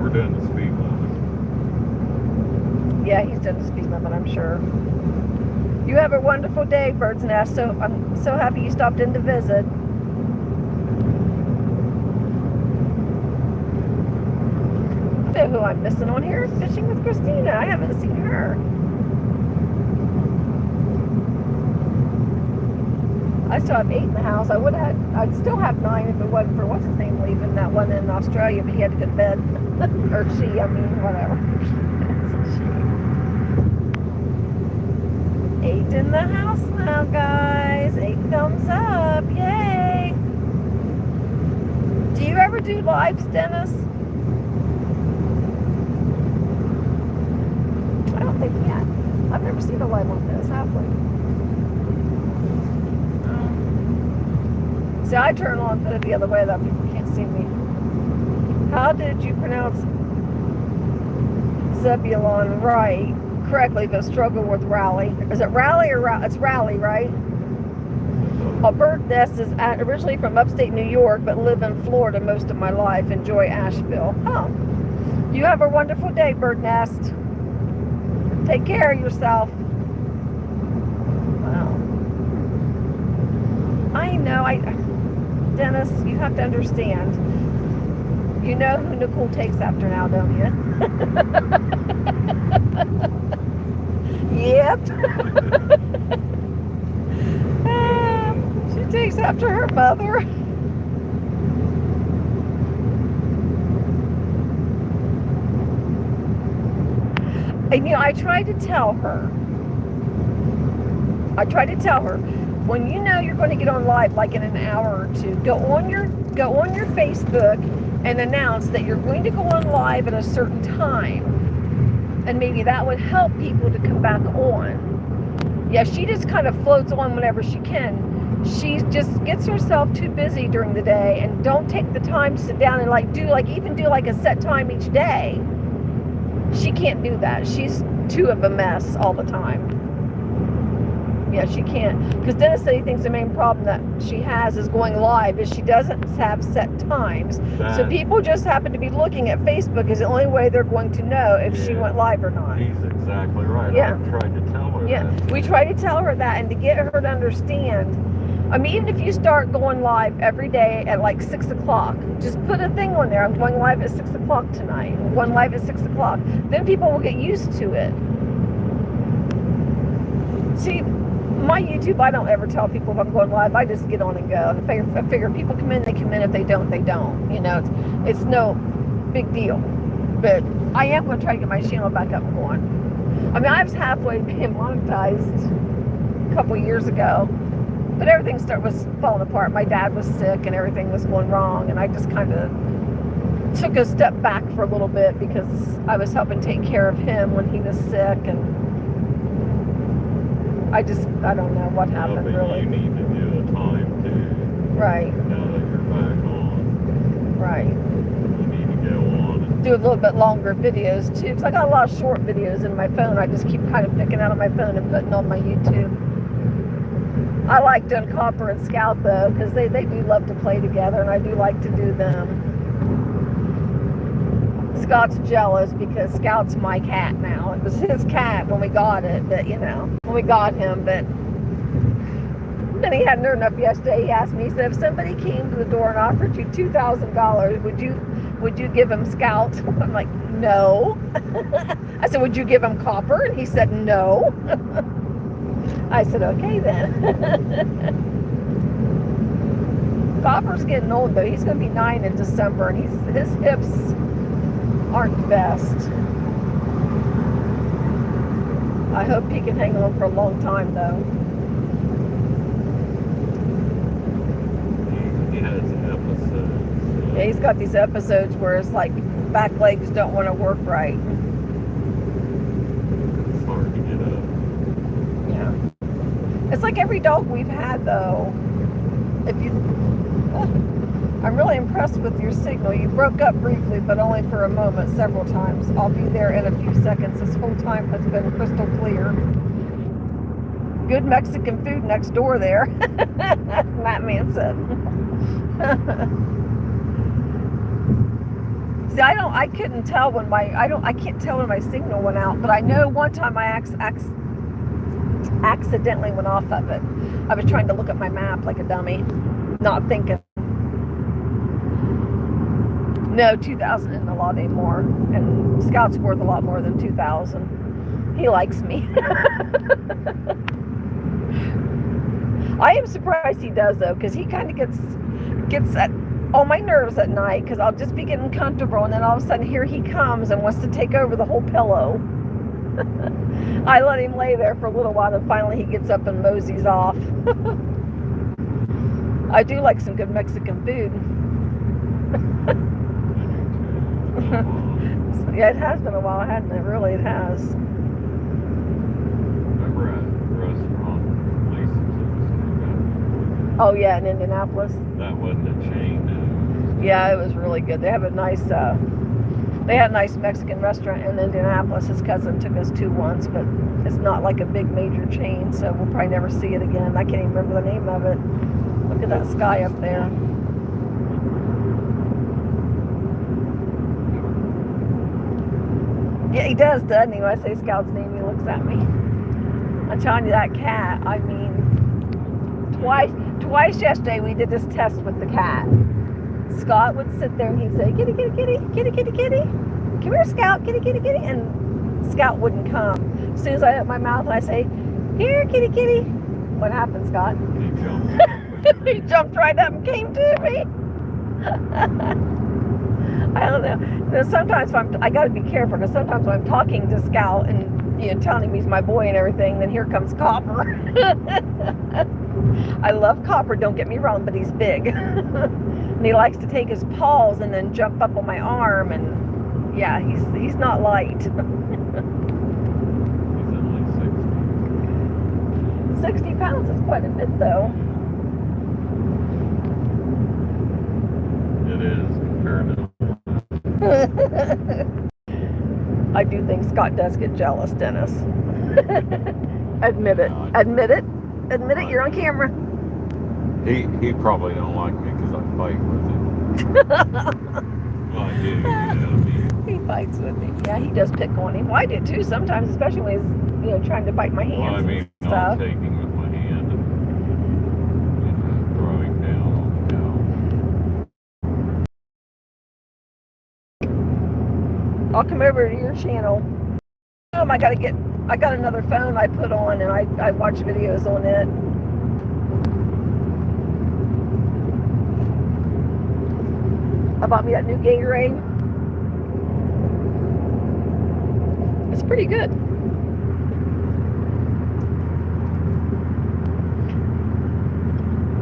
We're doing the speed limit. Yeah, he's done the speed limit, I'm sure. You have a wonderful day, Bird's Nest. So I'm so happy you stopped in to visit. I know who I'm missing on here. Fishing with Christina. I haven't seen her. I still have 8 in the house. I'd still have 9 if it wasn't for what's his name leaving, that one in Australia, but he had to go to bed. Or she, I mean, whatever. It's a she. 8 in the house now, guys. 8 thumbs up. Yay. Do you ever do lives, Dennis? I don't think yet. I've never seen a live like this, have we? See, I turn on and put it the other way that people can't see me. How did you pronounce Zebulon right? Correctly, but struggle with Raleigh. Is it Raleigh or Raleigh? It's Raleigh, right? Bird's Nest is originally from upstate New York, but live in Florida most of my life. Enjoy Asheville. Oh, you have a wonderful day, Bird's Nest. Take care of yourself. Wow. I know. Dennis, you have to understand. You know who Nicole takes after now, don't you? Yep. She takes after her mother. And I tried to tell her. When you know you're going to get on live like in an hour or two, go on your Facebook and announce that you're going to go on live at a certain time. And maybe that would help people to come back on. Yeah, she just kind of floats on whenever she can. She just gets herself too busy during the day and don't take the time to sit down and do a set time each day. She can't do that. She's too of a mess all the time. Yeah, she can't. Because Dennis said he thinks the main problem that she has is going live is she doesn't have set times. So people just happen to be looking at Facebook is the only way they're going to know if she went live or not. He's exactly right. Yeah. I tried to tell her that. We tried to tell her that, and to get her to understand. I mean, even if you start going live every day at like 6 o'clock, just put a thing on there. I'm going live at 6 o'clock tonight. I'm going live at 6 o'clock. Then people will get used to it. See, my YouTube, I don't ever tell people if I'm going live. I just get on and go. And I figure people come in, they come in. If they don't, they don't. You know, it's no big deal. But I am going to try to get my channel back up and going. I mean, I was halfway being monetized a couple years ago. But everything was falling apart. My dad was sick and everything was going wrong. And I just kind of took a step back for a little bit because I was helping take care of him when he was sick. And I don't know what happened, really. You need to do a time too. Right. Now that you're back on. Right. You need to go on. And do a little bit longer videos too. Because I got a lot of short videos in my phone. I just keep kind of picking out of my phone and putting on my YouTube. I like doing Copper and Scout though, because they do love to play together, and I do like to do them. Scott's jealous because Scout's my cat now. It was his cat when we got it, but when we got him, but then he had nerve enough yesterday. He asked me, he said, if somebody came to the door and offered you $2,000, would you give him Scout? I'm like, no. I said, would you give him Copper? And he said, no. I said, okay then. Copper's getting old though. He's going to be 9 in December, and his hips aren't the best. I hope he can hang on for a long time though. he has episodes. Yeah, he's got these episodes where it's like back legs don't want to work right. It's hard to get up. Yeah. It's like every dog we've had though. I'm really impressed with your signal. You broke up briefly, but only for a moment, several times. I'll be there in a few seconds. This whole time has been crystal clear. Good Mexican food next door there. That man said. See, I couldn't tell when I can't tell when my signal went out, but I know one time I accidentally went off of it. I was trying to look at my map like a dummy, not thinking. No, 2,000 isn't a lot anymore, and Scout's worth a lot more than 2,000. He likes me. I am surprised he does though, because he kind of gets on my nerves at night, because I'll just be getting comfortable, and then all of a sudden here he comes and wants to take over the whole pillow. I let him lay there for a little while, and finally he gets up and moseys off. I do like some good Mexican food. Yeah, it has been a while, hasn't it? Really, it has. Remember at restaurant places that was Oh yeah, in Indianapolis. that wasn't a chain. Yeah, it was really good. They have a nice, they had a nice Mexican restaurant in Indianapolis. His cousin took us to once, but it's not like a big major chain, so we'll probably never see it again. I can't even remember the name of it. Look at that sky up there. Yeah, he does, doesn't he? When I say Scout's name, he looks at me. I'm telling you, that cat, I mean, twice yesterday we did this test with the cat. Scott would sit there and he'd say, kitty, kitty, kitty, kitty, kitty, kitty. Come here, Scout, kitty, kitty, kitty. And Scout wouldn't come. As soon as I open my mouth and I say, here, kitty, kitty. What happened, Scott? He jumped. He jumped right up and came to me. I don't know. Sometimes I got to be careful, because sometimes when I'm talking to Scout and telling him he's my boy and everything, then here comes Copper. I love Copper, don't get me wrong, but he's big. And he likes to take his paws and then jump up on my arm, and yeah, he's not light. He's only 60 pounds is quite a bit though. It is compared to. I do think Scott does get jealous, Dennis. Admit it. Admit it. Admit it, you're on camera. He probably don't like me because I fight with him. Well, I do, you know what I mean? He fights with me. Yeah, he does pick on him. Well, I do too sometimes, especially when he's, trying to bite my hands Well, I mean, and I'll stuff. take him with my hand and throw him down on I'll come over to your channel. I got another phone I put on and I watch videos on it. I bought me that new Gatorade. It's pretty good.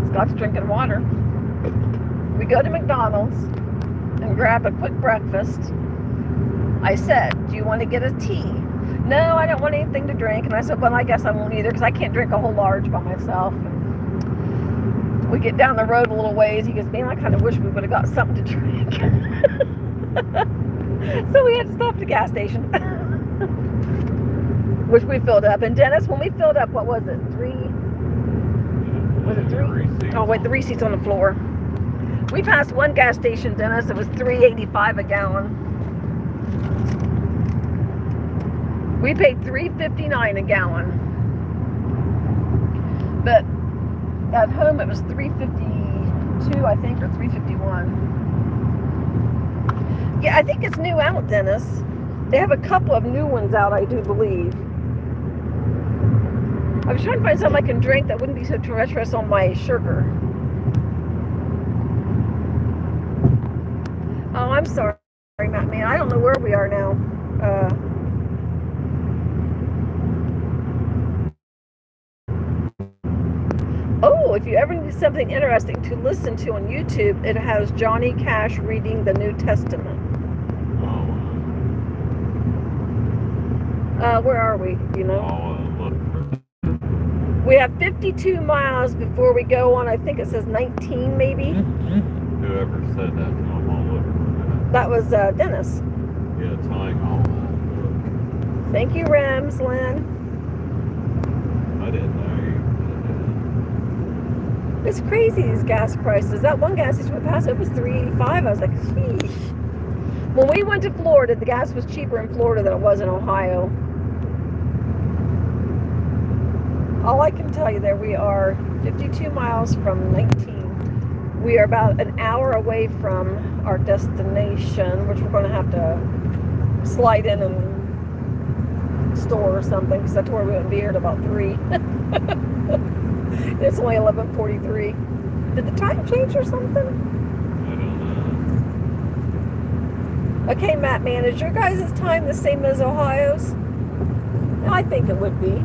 Scott's drinking water. We go to McDonald's and grab a quick breakfast. I said, do you want to get a tea? No, I don't want anything to drink. And I said, well, I guess I won't either because I can't drink a whole large by myself. And we get down the road a little ways. He goes, man, I kind of wish we would have got something to drink. So we had to stop at the gas station, which we filled up. And Dennis, when we filled up, what was it? Was it three? Oh, wait, the receipt's on the floor. We passed one gas station, Dennis. It was $3.85 a gallon. We paid $3.59 a gallon, but at home it was $3.52, I think, or $3.51. Yeah, I think it's new out, Dennis. They have a couple of new ones out, I do believe. I was trying to find something I can drink that wouldn't be so treacherous on my sugar. Oh, I'm sorry, Matt, man. I don't know where we are now. Oh, if you ever need something interesting to listen to on YouTube, it has Johnny Cash reading the New Testament. Where are we? You know? Look. We have 52 miles before we go on. I think it says 19, maybe. Whoever said that, I'm all looking for That was Dennis. that. Yeah, tying all that. Thank you, Rams, Lynn. I didn't know you. It's crazy, these gas prices. That one gas station we passed, it was $3.85. I was like, sheesh. When we went to Florida, the gas was cheaper in Florida than it was in Ohio. All I can tell you there, we are 52 miles from 19. We are about an hour away from our destination, which we're going to have to slide in and store or something, because that's where we wouldn't be here at about 3. It's only 11:43. Did the time change or something? I don't know. Okay, Matt, man, is your guys' time the same as Ohio's? I think it would be.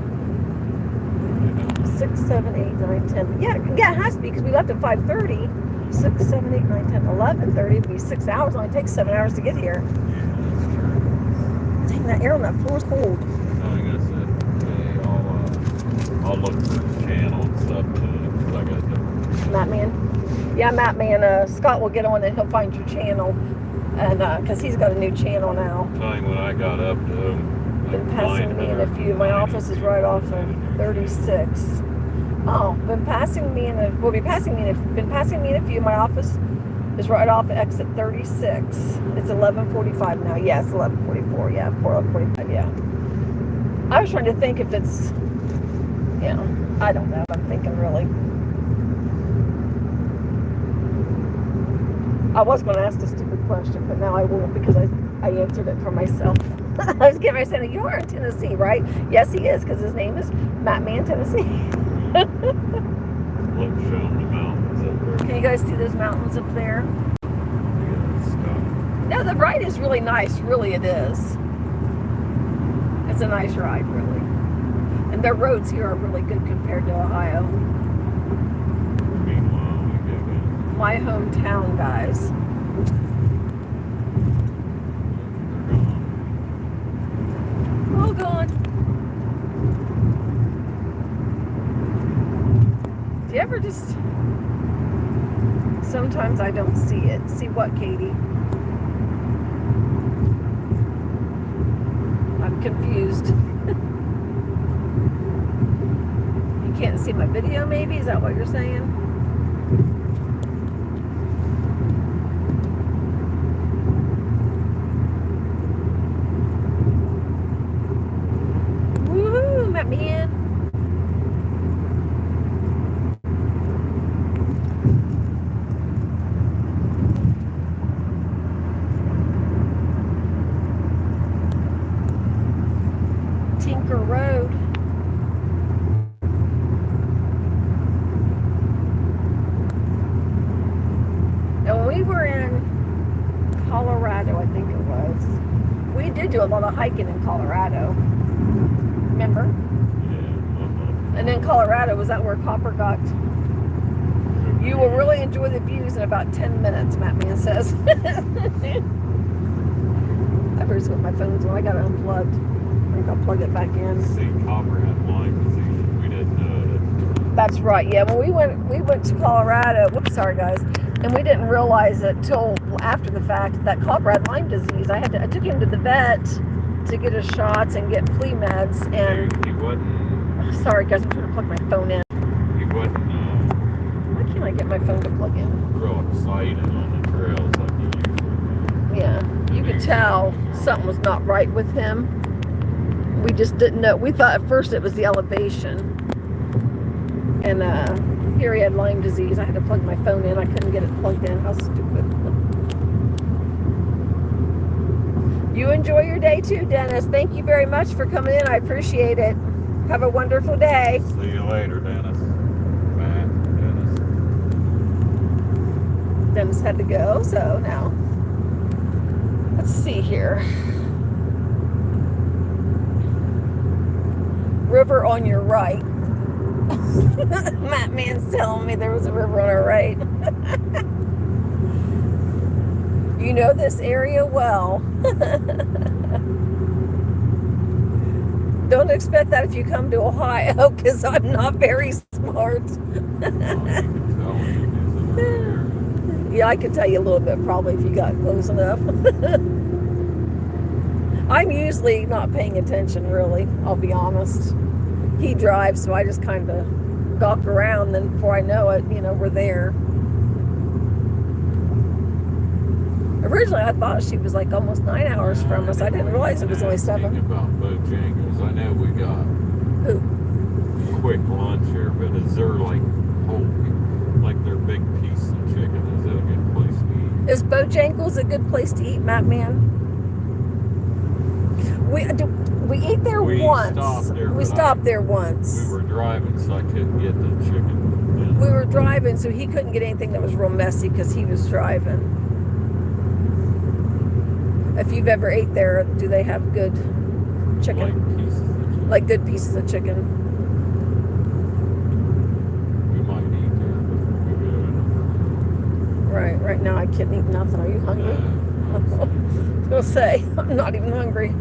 6, 7, 8, 9, 10. Yeah, it has to be because we left at 5:30. 6, 7, 8, 9, 10, 11:30 would be 6 hours. It only takes 7 hours to get here. Dang, that air on that floor is cold. Like I said, hey, I'll look for his channel and stuff because I got to. Mattman. Yeah, Mattman. Scott will get on and he'll find your channel, and because he's got a new channel now. Time when I got up to Been passing me in a few. My office is right off of 36. Oh, been passing me in a few. My office is right off exit 36. It's 11:45 now. Yes, 11:44. Yeah, 11:45. Yeah. I was trying to think if it's, I don't know. I'm thinking really. I was going to ask a stupid question, but now I won't because I answered it for myself. I was getting ready to say, you are in Tennessee, right? Yes, he is, because his name is Mattman, Tennessee. Look, show him the mountains up there. Can you guys see those mountains up there? No, the ride is really nice. Really, it is. It's a nice ride, really. And their roads here are really good compared to Ohio. Meanwhile, we go down. My hometown, guys. All gone. Do you ever just... Sometimes I don't see it. See what, Katie? I'm confused. You can't see see my video maybe? Is that what you're saying? Woohoo! Met me in. Tinker Road. And we were in Colorado, I think it was. We did do a lot of hiking in Colorado. Remember? Yeah. And then Colorado, was that where Copper got? You will really enjoy the views in about 10 minutes, Matt Man says. I first with my phone's on. I got it unplugged. I think I'll plug it back in. See, Copper had Lyme disease. We didn't know That's right. Yeah, when we went to Colorado. Whoops, sorry guys. And we didn't realize it till after the fact that Copper had Lyme disease. I took him to the vet to get his shots and get flea meds. And he wasn't. Sorry guys, I'm trying to plug my phone in. He wasn't. Why can't I get my phone to plug in? Real excited on the trails like he usually is. Yeah, you could tell something was not right with him. We just didn't know. We thought at first it was the elevation. And here he had Lyme disease. I had to plug my phone in. I couldn't get it plugged in. How stupid. You enjoy your day too, Dennis. Thank you very much for coming in. I appreciate it. Have a wonderful day. See you later, Dennis. Dennis. Dennis had to go, so now let's see here. River on your right. Matt Man's telling me there was a river on our right. You know this area well. Don't expect that if you come to Ohio, because I'm not very smart. Yeah, I could tell you a little bit probably if you got close enough. I'm usually not paying attention, really. I'll be honest. He drives, so I just kind of gawk around. Then before I know it, we're there. Originally, I thought she was like almost 9 hours from us. I didn't realize it was only 7. About Bojangles, I know we got Who? quick lunch here, but is there like their big piece of chicken? Is that a good place to eat? Is Bojangles a good place to eat, Matt Man? We eat there once. We stopped there once. We were driving, so I couldn't get the chicken. We were driving, so he couldn't get anything that was real messy because he was driving. If you've ever ate there, do they have good chicken? Like good pieces of chicken? We might eat there before we go in. Right now I can't eat nothing. Are you hungry? I was going to say, I'm not even hungry.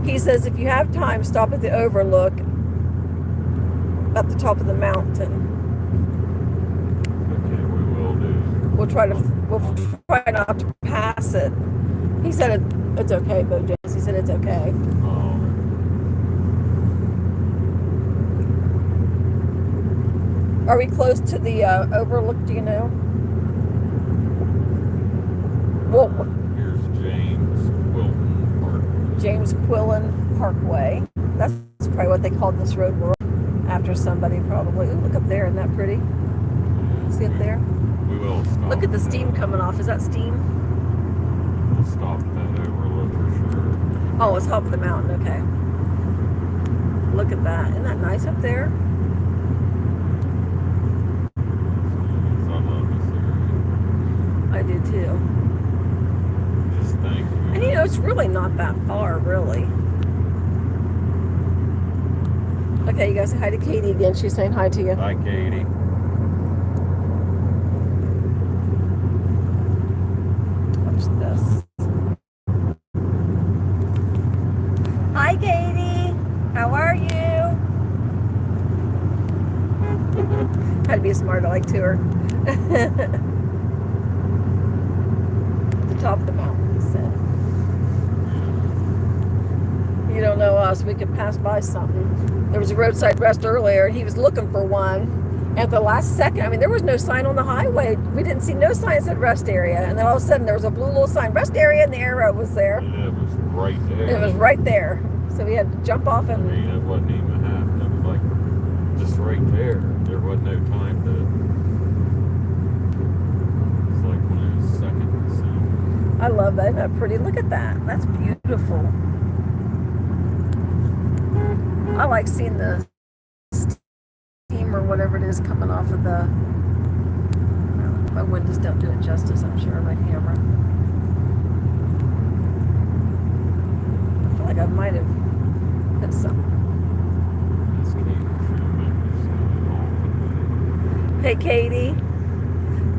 He says if you have time, stop at the overlook at the top of the mountain. Okay, we will do. We'll try not to pass it. He said it's okay, Bojangles. He said it's okay. Are we close to the overlook? Do you know? Well, here's James Quillen Parkway. That's probably what they called this road after somebody probably. Ooh, look up there, isn't that pretty? See up there? We will stop. Look at the steam coming off. Is that steam? We'll stop at that overlook for sure. Oh, it's top of the mountain. Okay. Look at that. Isn't that nice up there? I love this area. I do too. Just thank you. And it's really not that far, really. Okay, you guys say hi to Katie again. She's saying hi to you. Hi, Katie. Watch this. Hi, Katie. How are you? Had to be a smart aleck to her. At the top of the mountain, he said. You don't know so we could pass by something. There was a roadside rest earlier, and he was looking for one. At the last second, I mean, there was no sign on the highway. We didn't see no sign that said rest area. And then all of a sudden, there was a blue little sign, rest area, and the arrow was there. Yeah, it was right there. It was right there. So we had to jump off I and... mean, it wasn't even half. It was like just right there. There wasn't no time to... It's like one of those seconds. So. I love that. Isn't that pretty? Look at that. That's beautiful. I like seeing the steam or whatever it is coming off of the... My windows don't do it justice, I'm sure, my camera. I feel like I might have hit something. Hey, Katie.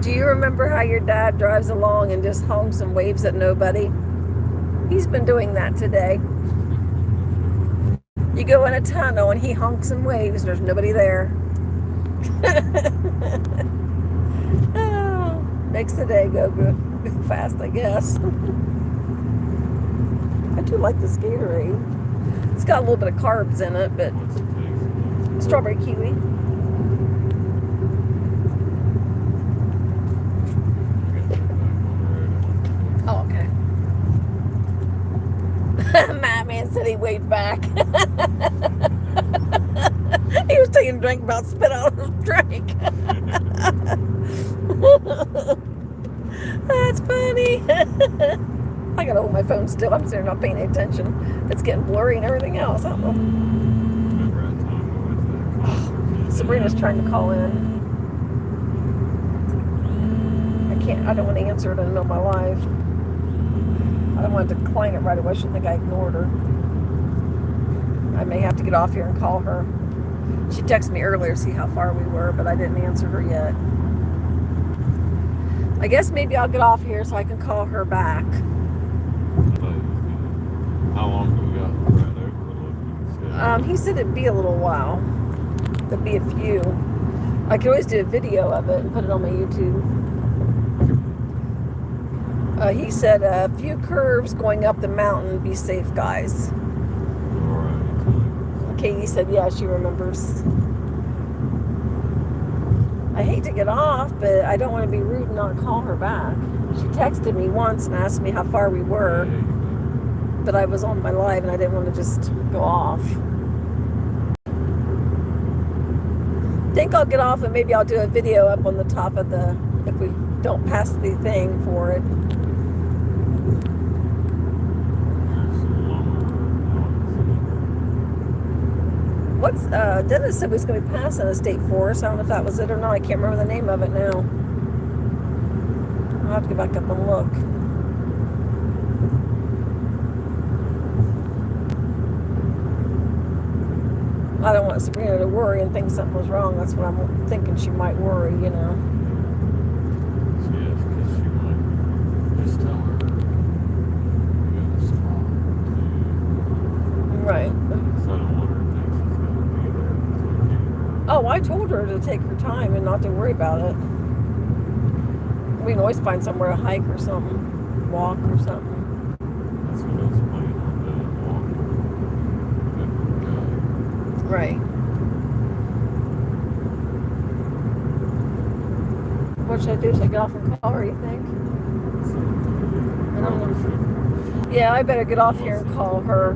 Do you remember how your dad drives along and just honks and waves at nobody? He's been doing that today. You go in a tunnel and he honks and waves. There's nobody there. Oh, makes the day go fast, I guess. I do like this Gatorade. It's got a little bit of carbs in it, but strawberry kiwi. Oh, okay. My man said he waved back. He was taking a drink, about spit out his drink. That's funny. I gotta hold my phone still. I'm sitting not paying any attention. It's getting blurry and everything else. I don't know. Sabrina's trying to call in. I don't want to answer it in the middle of my live. I don't want to decline it right away. She think I ignored her. I may have to get off here and call her. She texted me earlier to see how far we were, but I didn't answer her yet. I guess maybe I'll get off here so I can call her back. How long do we got right over? He said it'd be a little while. There'd be a few. I could always do a video of it and put it on my YouTube. He said a few curves going up the mountain. Be safe, guys. Alright. Katie said, yeah, she remembers. I hate to get off, but I don't want to be rude and not call her back. She texted me once and asked me how far we were, but I was on my live and I didn't want to just go off. I think I'll get off and maybe I'll do a video up on the top of the, if we don't pass the thing for it. What's, Dennis said we was going to be passing a state forest. I don't know if that was it or not. I can't remember the name of it now. I'll have to go back up and look. I don't want Sabrina to worry and think something was wrong. That's what I'm thinking she might worry, you know. Yes, because she might just tell her you gotta stop. Right. So I don't want her to think she's gonna be there. Oh, I told her to take her time and not to worry about it. We can always find somewhere to hike or something, walk or something. That's what I was planning on doing, walking. Right. What should I do? Should I get off and call her, you think? I don't know. Yeah, I better get off here and call her.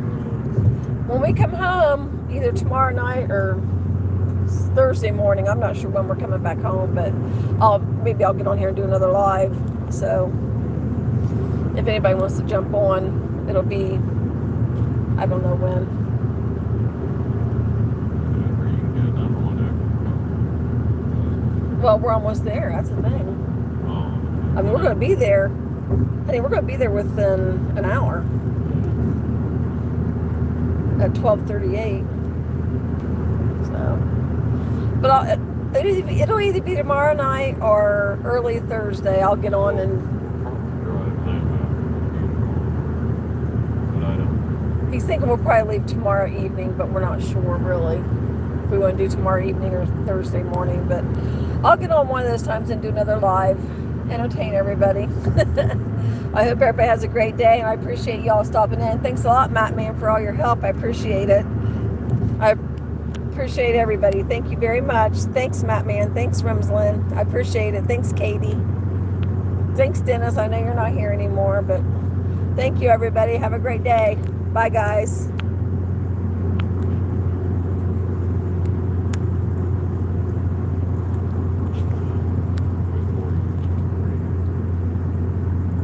When we come home, either tomorrow night or Thursday morning, I'm not sure when we're coming back home, but maybe I'll get on here and do another live. So if anybody wants to jump on, it'll be, I don't know when. Well, we're almost there. That's the thing. I mean, we're going to be there. I think we're going to be there within an hour. At 12:38. So, but it'll either be tomorrow night or early Thursday. I'll get on and. He's thinking we'll probably leave tomorrow evening, but we're not sure really if we want to do tomorrow evening or Thursday morning. But I'll get on one of those times and do another live, entertain everybody. I hope everybody has a great day, and I appreciate y'all stopping in. Thanks a lot, Matt Man, for all your help. I appreciate it. I appreciate everybody. Thank you very much. Thanks, Matt Man. Thanks, Rimslin. I appreciate it. Thanks, Katie. Thanks, Dennis. I know you're not here anymore, but thank you, everybody. Have a great day. Bye, guys.